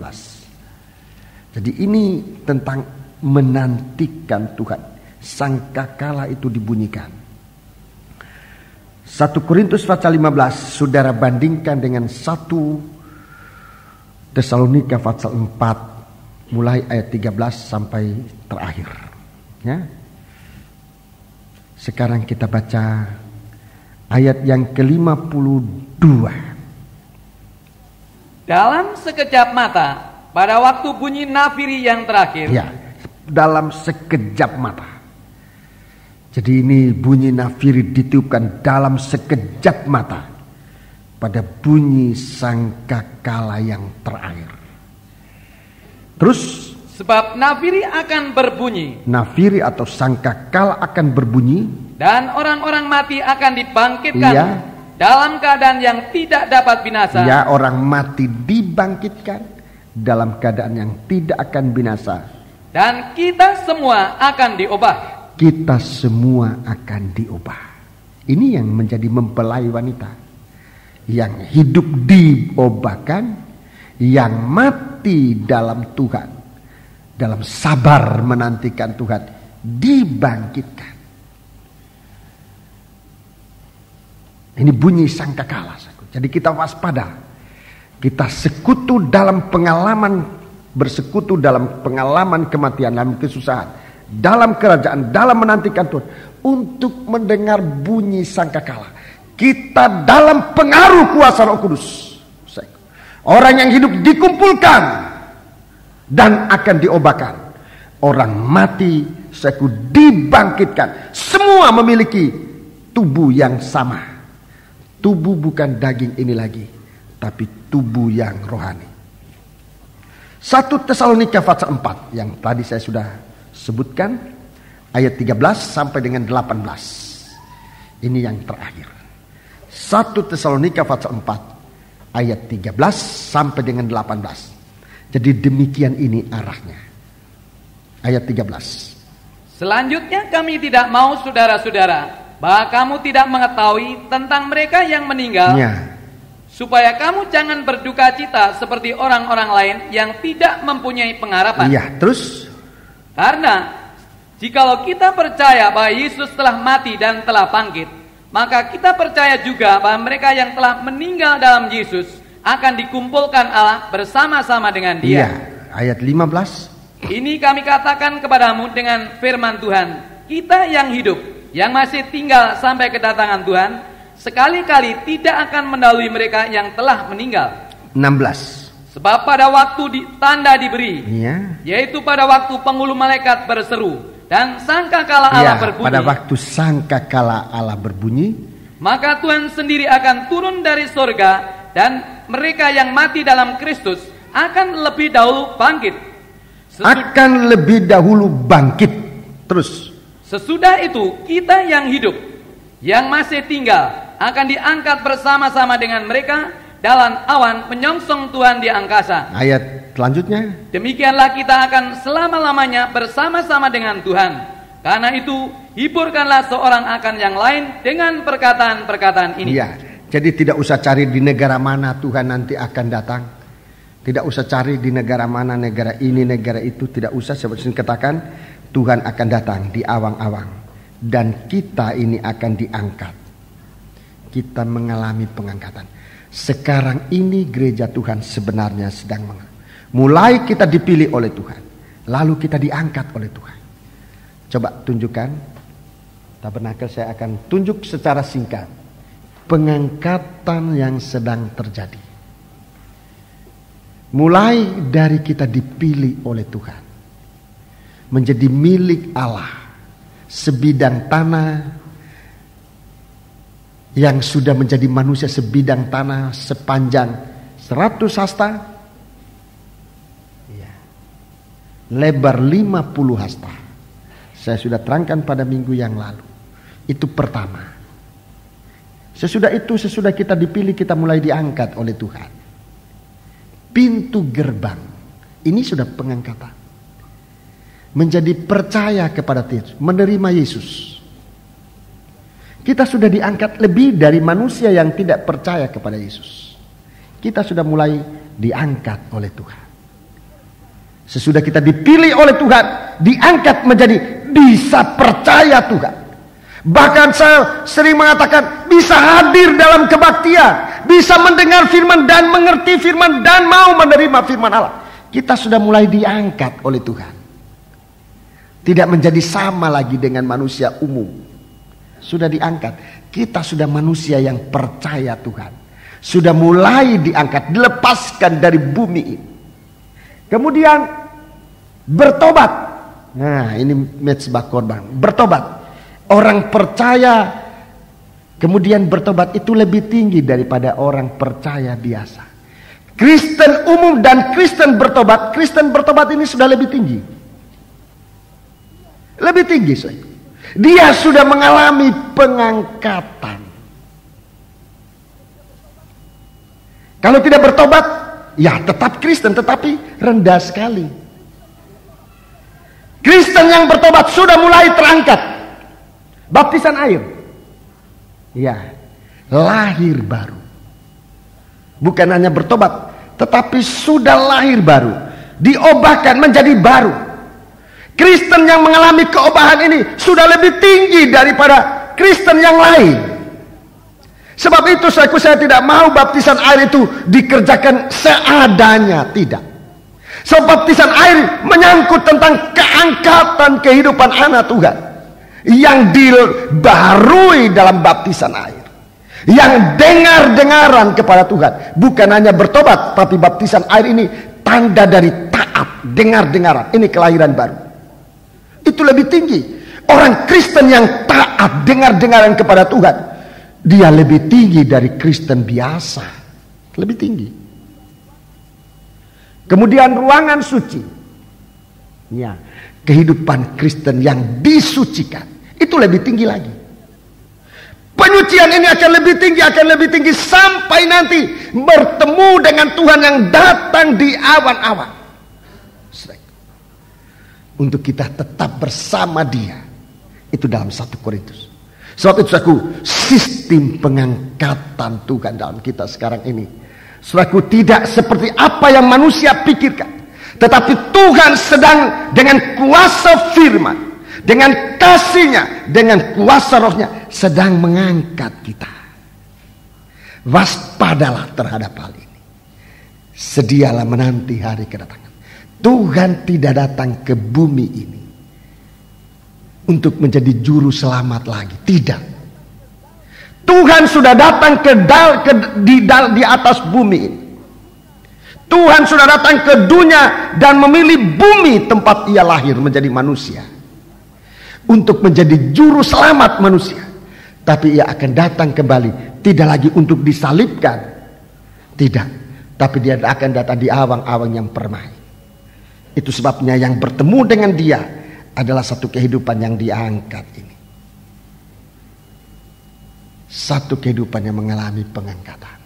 [SPEAKER 1] Jadi ini tentang menantikan Tuhan. Sangkakala itu dibunyikan. 1 Korintus pasal 15 saudara bandingkan dengan 1 Tesalonika pasal 4 mulai ayat 13 sampai terakhir. Ya. Sekarang kita baca ayat yang ke-52.
[SPEAKER 2] Dalam sekejap mata, pada waktu bunyi nafiri yang terakhir.
[SPEAKER 1] Ya, dalam sekejap mata. Jadi ini bunyi nafiri ditiupkan dalam sekejap mata. Pada bunyi sangkakala yang terakhir. Terus.
[SPEAKER 2] Sebab nafiri akan berbunyi.
[SPEAKER 1] Nafiri atau sangkakala akan berbunyi.
[SPEAKER 2] Dan orang-orang mati akan dibangkitkan dalam keadaan yang tidak dapat binasa.
[SPEAKER 1] Ya, orang mati dibangkitkan dalam keadaan yang tidak akan binasa.
[SPEAKER 2] Dan kita semua akan diubah.
[SPEAKER 1] Kita semua akan diubah. Ini yang menjadi mempelai wanita. Yang hidup diubahkan, yang mati dalam Tuhan, dalam sabar menantikan Tuhan, dibangkitkan. Ini bunyi sangkakala. Jadi kita waspada. Kita bersekutu dalam pengalaman kematian, dalam kesusahan, dalam kerajaan, dalam menantikan Tuhan, untuk mendengar bunyi sangkakala. Kita dalam pengaruh kuasa Roh Kudus. Orang yang hidup dikumpulkan dan akan diobakan. Orang mati suku dibangkitkan. Semua memiliki tubuh yang sama. Tubuh bukan daging ini lagi, tapi tubuh yang rohani. 1 Tesalonika pasal 4 yang tadi saya sudah sebutkan, ayat 13 sampai dengan 18. Ini yang terakhir. 1 Tesalonika pasal 4 ayat 13 sampai dengan 18. Jadi demikian ini arahnya. Ayat 13.
[SPEAKER 2] Selanjutnya kami tidak mau saudara-saudara, bahwa kamu tidak mengetahui tentang mereka yang meninggal, supaya kamu jangan berduka cita seperti orang-orang lain yang tidak mempunyai pengharapan.
[SPEAKER 1] Terus?
[SPEAKER 2] Karena jikalau kita percaya bahwa Yesus telah mati dan telah bangkit, maka kita percaya juga bahwa mereka yang telah meninggal dalam Yesus akan dikumpulkan Allah bersama-sama dengan Dia.
[SPEAKER 1] Ayat 15.
[SPEAKER 2] Ini kami katakan kepadamu dengan firman Tuhan, kita yang hidup, yang masih tinggal sampai kedatangan Tuhan, sekali-kali tidak akan mendahului mereka yang telah meninggal.
[SPEAKER 1] 16.
[SPEAKER 2] Sebab pada waktu tanda diberi, yaitu pada waktu penghulu malaikat berseru dan sangkakala Allah berbunyi.
[SPEAKER 1] Pada waktu sangkakala Allah berbunyi,
[SPEAKER 2] maka Tuhan sendiri akan turun dari sorga, dan mereka yang mati dalam Kristus akan lebih dahulu bangkit. Terus. Sesudah itu kita yang hidup, yang masih tinggal, akan diangkat bersama-sama dengan mereka dalam awan menyongsong Tuhan di angkasa.
[SPEAKER 1] Ayat selanjutnya.
[SPEAKER 2] Demikianlah kita akan selama-lamanya bersama-sama dengan Tuhan. Karena itu hiburkanlah seorang akan yang lain dengan perkataan-perkataan ini.
[SPEAKER 1] Jadi tidak usah cari di negara mana Tuhan nanti akan datang. Tidak usah cari di negara mana, negara ini, negara itu. Tidak usah, seperti yang katakan, Tuhan akan datang di awang-awang. Dan kita ini akan diangkat. Kita mengalami pengangkatan. Sekarang ini gereja Tuhan sebenarnya sedang mulai kita dipilih oleh Tuhan. Lalu kita diangkat oleh Tuhan. Coba tunjukkan. Tabernakel saya akan tunjuk secara singkat. Pengangkatan yang sedang terjadi. Mulai dari kita dipilih oleh Tuhan, menjadi milik Allah, sebidang tanah yang sudah menjadi manusia, sebidang tanah sepanjang 100 hasta, lebar 50 hasta. Saya sudah terangkan pada minggu yang lalu. Itu pertama. Sesudah kita dipilih, kita mulai diangkat oleh Tuhan. Pintu gerbang ini sudah pengangkatan, menjadi percaya kepada Yesus, menerima Yesus. Kita sudah diangkat lebih dari manusia yang tidak percaya kepada Yesus. Kita sudah mulai diangkat oleh Tuhan. Sesudah kita dipilih oleh Tuhan, diangkat menjadi bisa percaya Tuhan. Bahkan saya sering mengatakan bisa hadir dalam kebaktian, bisa mendengar firman dan mengerti firman dan mau menerima firman Allah. Kita sudah mulai diangkat oleh Tuhan. Tidak menjadi sama lagi dengan manusia umum. Sudah diangkat. Kita sudah manusia yang percaya Tuhan. Sudah mulai diangkat, dilepaskan dari bumi ini. Kemudian bertobat. Nah, ini mezbah korban. Bertobat. Orang percaya kemudian bertobat itu lebih tinggi daripada orang percaya biasa. Kristen umum dan Kristen bertobat. Kristen bertobat ini sudah lebih tinggi. Lebih tinggi. Dia sudah mengalami pengangkatan. Kalau tidak bertobat, ya tetap Kristen, tetapi rendah sekali. Kristen yang bertobat sudah mulai terangkat. Baptisan air. Ya, lahir baru. Bukan hanya bertobat, tetapi sudah lahir baru. Diubahkan menjadi baru. Kristen yang mengalami keubahan ini sudah lebih tinggi daripada Kristen yang lain. Sebab itu saya tidak mau baptisan air itu dikerjakan seadanya, tidak. Sebab baptisan air menyangkut tentang keangkatan kehidupan anak Tuhan yang dibarui dalam baptisan air, yang dengar-dengaran kepada Tuhan, bukan hanya bertobat, tapi baptisan air ini tanda dari taat taat, dengar-dengaran. Ini kelahiran baru. Itu lebih tinggi. Orang Kristen yang taat, dengar-dengaran kepada Tuhan, dia lebih tinggi dari Kristen biasa. Lebih tinggi. Kemudian ruangan suci. Ya, kehidupan Kristen yang disucikan. Itu lebih tinggi lagi. Penyucian ini akan lebih tinggi sampai nanti bertemu dengan Tuhan yang datang di awan-awan. Untuk kita tetap bersama Dia. Itu dalam 1 Korintus. Sebab itu saudaraku, sistem pengangkatan Tuhan dalam kita sekarang ini, saudaraku, tidak seperti apa yang manusia pikirkan. Tetapi Tuhan sedang dengan kuasa firman, dengan kasih-Nya, dengan kuasa Roh-Nya, sedang mengangkat kita. Waspadalah terhadap hal ini. Sedialah menanti hari kedatangan. Tuhan tidak datang ke bumi ini untuk menjadi juru selamat lagi. Tidak. Tuhan sudah datang di atas bumi ini. Tuhan sudah datang ke dunia dan memilih bumi tempat Ia lahir menjadi manusia, untuk menjadi juru selamat manusia. Tapi Ia akan datang kembali, tidak lagi untuk disalibkan, tidak, tapi Dia akan datang di awang-awang yang permai. Itu sebabnya yang bertemu dengan Dia adalah satu kehidupan yang diangkat ini. Satu kehidupan yang mengalami pengangkatan.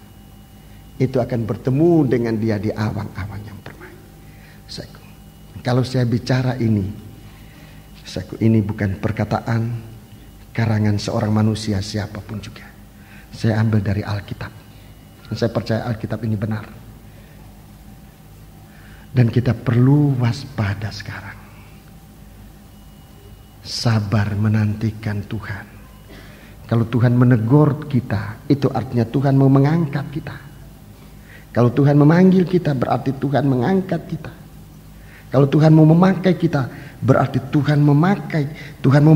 [SPEAKER 1] Itu akan bertemu dengan Dia di awang-awang yang permai. Kalau saya bicara ini, ini bukan perkataan karangan seorang manusia siapapun juga. Saya ambil dari Alkitab. Dan saya percaya Alkitab ini benar. Dan kita perlu waspada sekarang. Sabar menantikan Tuhan. Kalau Tuhan menegur kita, itu artinya Tuhan mau mengangkat kita. Kalau Tuhan memanggil kita, berarti Tuhan mengangkat kita. Kalau Tuhan mau memakai kita, berarti Tuhan mau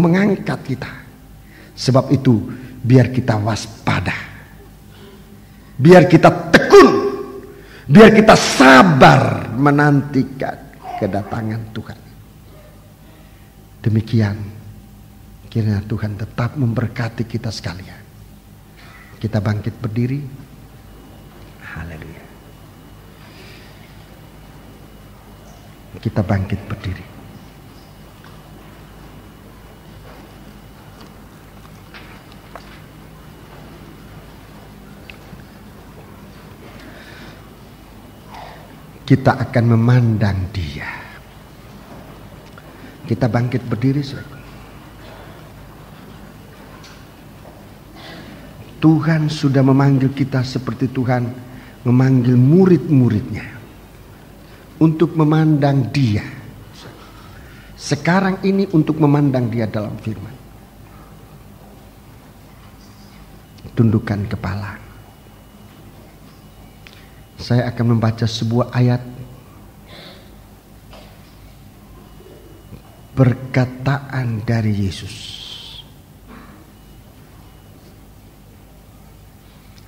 [SPEAKER 1] mengangkat kita. Sebab itu, biar kita waspada. Biar kita tekun. Biar kita sabar menantikan kedatangan Tuhan. Demikian, kiranya Tuhan tetap memberkati kita sekalian. Kita bangkit berdiri. Haleluya. Kita bangkit berdiri. Kita akan memandang Dia. Kita bangkit berdiri, saudara. Tuhan sudah memanggil kita seperti Tuhan memanggil murid-muridnya untuk memandang Dia. Sekarang ini untuk memandang Dia dalam firman. Tundukkan kepala. Saya akan membaca sebuah ayat perkataan dari Yesus.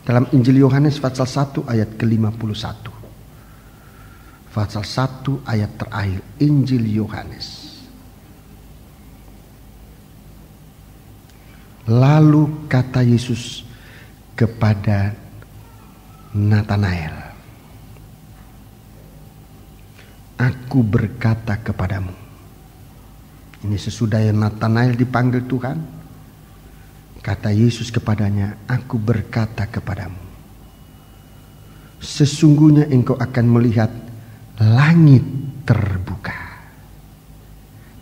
[SPEAKER 1] Dalam Injil Yohanes pasal 1 ayat ke-51. Pasal 1 ayat terakhir Injil Yohanes. Lalu kata Yesus kepada Natanael, "Aku berkata kepadamu." Ini sesudah yang Natanael dipanggil Tuhan, kata Yesus kepadanya, "Aku berkata kepadamu, sesungguhnya engkau akan melihat langit terbuka."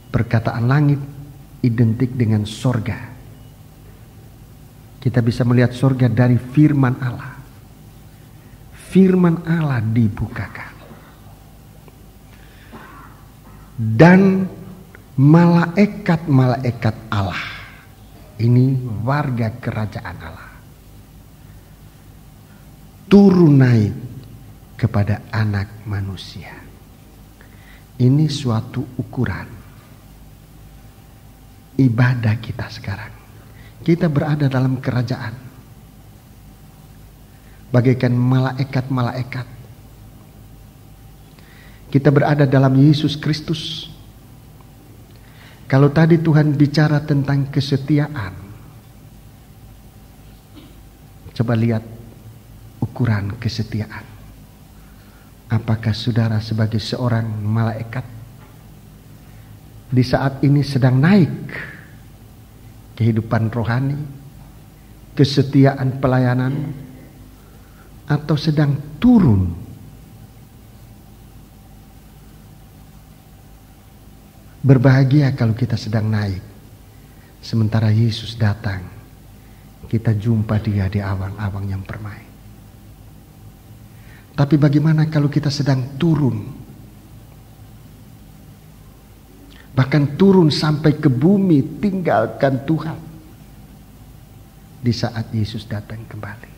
[SPEAKER 1] Perkataan langit identik dengan sorga. Kita bisa melihat sorga dari firman Allah. Firman Allah dibukakan. Dan malaikat-malaikat Allah, ini warga kerajaan Allah, turun naik kepada anak manusia. Ini suatu ukuran ibadah kita sekarang. Kita berada dalam kerajaan bagaikan malaikat-malaikat. Kita berada dalam Yesus Kristus. Kalau tadi Tuhan bicara tentang kesetiaan, coba lihat ukuran kesetiaan. Apakah saudara sebagai seorang malaikat di saat ini sedang naik kehidupan rohani, kesetiaan pelayanan, atau sedang turun? Berbahagia kalau kita sedang naik, sementara Yesus datang, kita jumpa Dia di awang-awang yang permai. Tapi bagaimana kalau kita sedang turun? Bahkan turun sampai ke bumi, tinggalkan Tuhan di saat Yesus datang kembali.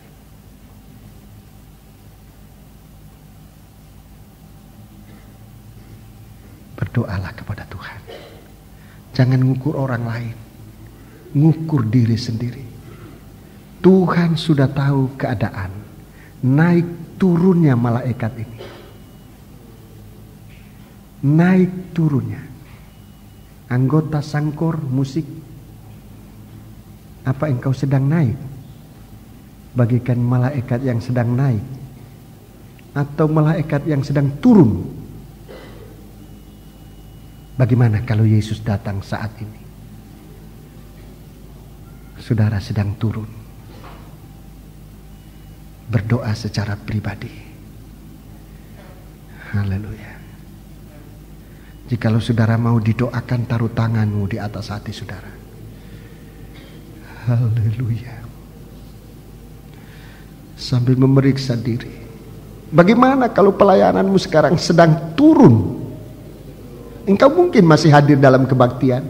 [SPEAKER 1] Berdoalah kepada Tuhan. Jangan ngukur orang lain, ngukur diri sendiri. Tuhan sudah tahu keadaan naik turunnya malaikat ini, naik turunnya anggota sangkor musik. Apa engkau sedang naik bagaikan malaikat yang sedang naik, atau malaikat yang sedang turun? Bagaimana kalau Yesus datang saat ini? Saudara sedang turun. Berdoa secara pribadi. Haleluya. Jikalau saudara mau didoakan, taruh tanganmu di atas hati saudara. Haleluya. Sambil memeriksa diri. Bagaimana kalau pelayananmu sekarang sedang turun? Engkau mungkin masih hadir dalam kebaktian,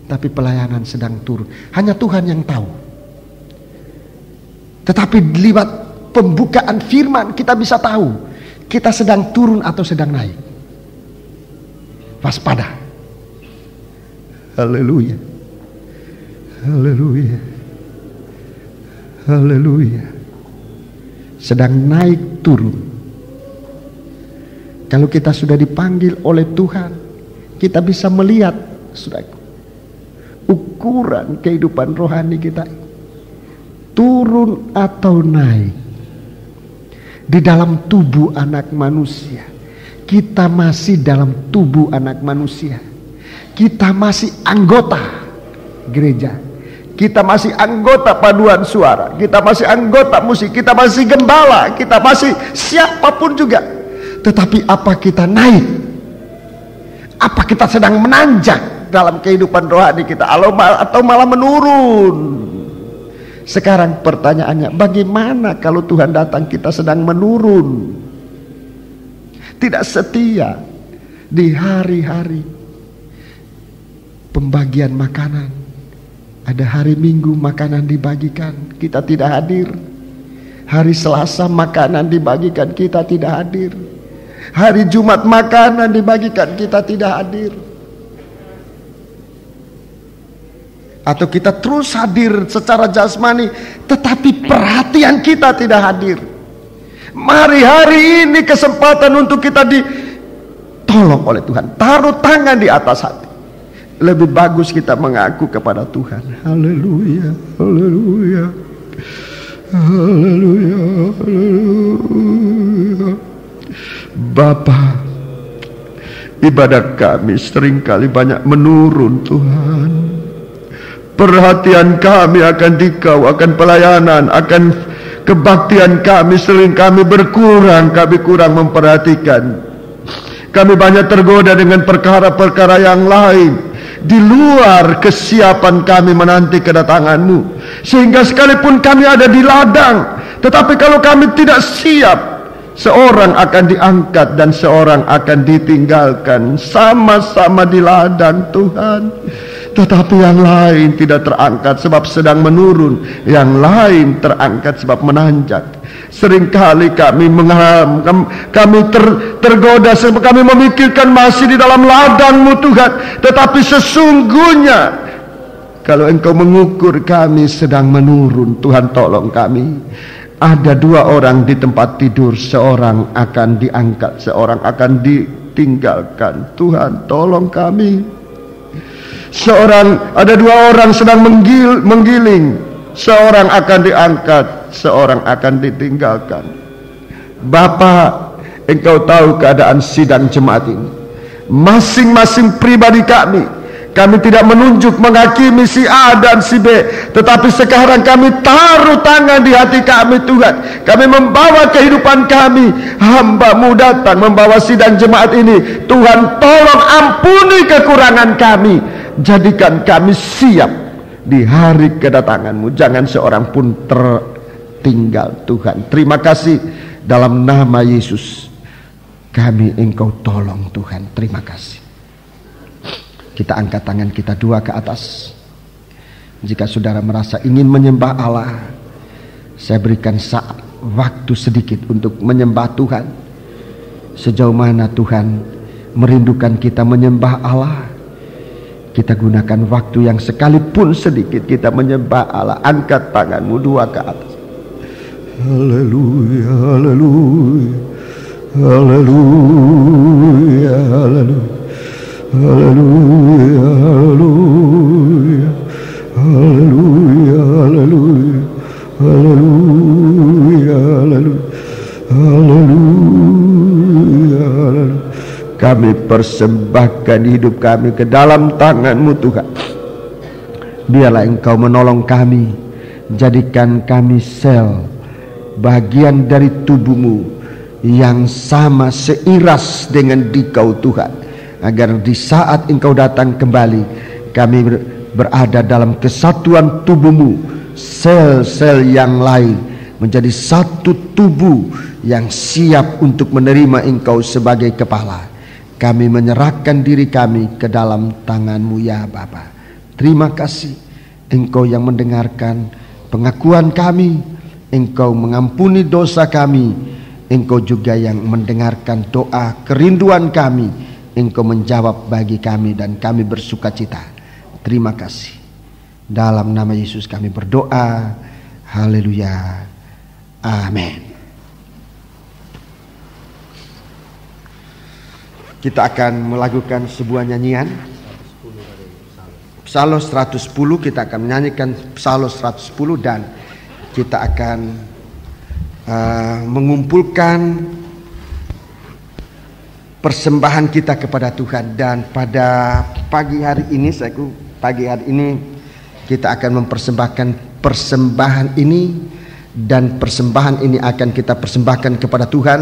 [SPEAKER 1] tapi pelayanan sedang turun. Hanya Tuhan yang tahu. Tetapi lewat pembukaan firman kita bisa tahu kita sedang turun atau sedang naik. Waspada. Haleluya. Haleluya. Haleluya. Sedang naik turun. Kalau kita sudah dipanggil oleh Tuhan, kita bisa melihat, saudaraku, ukuran kehidupan rohani kita turun atau naik. Di dalam tubuh anak manusia, kita masih dalam tubuh anak manusia. Kita masih anggota gereja, kita masih anggota paduan suara, kita masih anggota musik, kita masih gembala, kita masih siapapun juga. Tetapi apa kita naik? Apa kita sedang menanjak dalam kehidupan rohani kita, atau malah menurun? Sekarang pertanyaannya, bagaimana kalau Tuhan datang kita sedang menurun? Tidak setia di hari-hari pembagian makanan. Ada hari Minggu makanan dibagikan, kita tidak hadir. Hari Selasa makanan dibagikan, kita tidak hadir. Hari Jumat makanan dibagikan, kita tidak hadir. Atau kita terus hadir secara jasmani, tetapi perhatian kita tidak hadir. Mari hari ini kesempatan untuk kita ditolong oleh Tuhan. Taruh tangan di atas hati. Lebih bagus kita mengaku kepada Tuhan. Haleluya, haleluya, haleluya, haleluya. Bapa, ibadah kami seringkali banyak menurun Tuhan. Perhatian kami akan Dikau, akan pelayanan, akan kebaktian kami sering kami berkurang, kami kurang memperhatikan. Kami banyak tergoda dengan perkara-perkara yang lain di luar kesiapan kami menanti kedatangan-Mu. Sehingga sekalipun kami ada di ladang, tetapi kalau kami tidak siap, seorang akan diangkat dan seorang akan ditinggalkan. Sama-sama di ladang Tuhan, tetapi yang lain tidak terangkat sebab sedang menurun, yang lain terangkat sebab menanjak. Seringkali kami tergoda sebab kami memikirkan masih di dalam ladang-Mu Tuhan, tetapi sesungguhnya kalau Engkau mengukur kami sedang menurun. Tuhan tolong kami. ada dua orang di tempat tidur, seorang akan diangkat, seorang akan ditinggalkan. Tuhan, tolong kami. Ada dua orang sedang menggiling, seorang akan diangkat, seorang akan ditinggalkan. Bapa, Engkau tahu keadaan sidang jemaat ini. Masing-masing pribadi kami tidak menunjuk menghakimi si A dan si B, tetapi sekarang kami taruh tangan di hati kami, Tuhan. Kami membawa kehidupan kami. Hamba-Mu datang membawa sidang jemaat ini. Tuhan, tolong ampuni kekurangan kami. Jadikan kami siap di hari kedatangan-Mu. Jangan seorang pun tertinggal, Tuhan. Terima kasih dalam nama Yesus. Kami Engkau tolong, Tuhan. Terima kasih. Kita angkat tangan kita dua ke atas. Jika saudara merasa ingin menyembah Allah, saya berikan waktu sedikit untuk menyembah Tuhan. Sejauh mana Tuhan merindukan kita menyembah Allah, kita gunakan waktu yang sekalipun sedikit kita menyembah Allah. Angkat tanganmu dua ke atas. Haleluya, haleluya, haleluya, haleluya. Haleluya, haleluya, haleluya, haleluya, haleluya, haleluya, haleluya. Kami persembahkan hidup kami ke dalam tangan-Mu, Tuhan. Biarlah Engkau menolong kami, jadikan kami sel, bagian dari tubuh-Mu yang sama seiras dengan Dikau, Tuhan. Agar di saat Engkau datang kembali, kami berada dalam kesatuan tubuh-Mu, sel-sel yang lain menjadi satu tubuh yang siap untuk menerima Engkau sebagai kepala. Kami menyerahkan diri kami ke dalam tangan-Mu, ya Bapa. Terima kasih Engkau yang mendengarkan pengakuan kami, Engkau mengampuni dosa kami, Engkau juga yang mendengarkan doa kerinduan kami. Engkau menjawab bagi kami dan kami bersuka cita. Terima kasih. Dalam nama Yesus kami berdoa. Haleluya. Amin. Kita akan melakukan sebuah nyanyian. Psalm 110, kita akan menyanyikan Psalm 110 dan kita akan mengumpulkan persembahan kita kepada Tuhan. Dan pada pagi hari ini kita akan mempersembahkan persembahan ini, dan persembahan ini akan kita persembahkan kepada Tuhan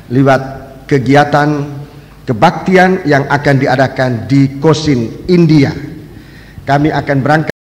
[SPEAKER 1] lewat kegiatan kebaktian yang akan diadakan di Cochin, India. Kami akan berangkat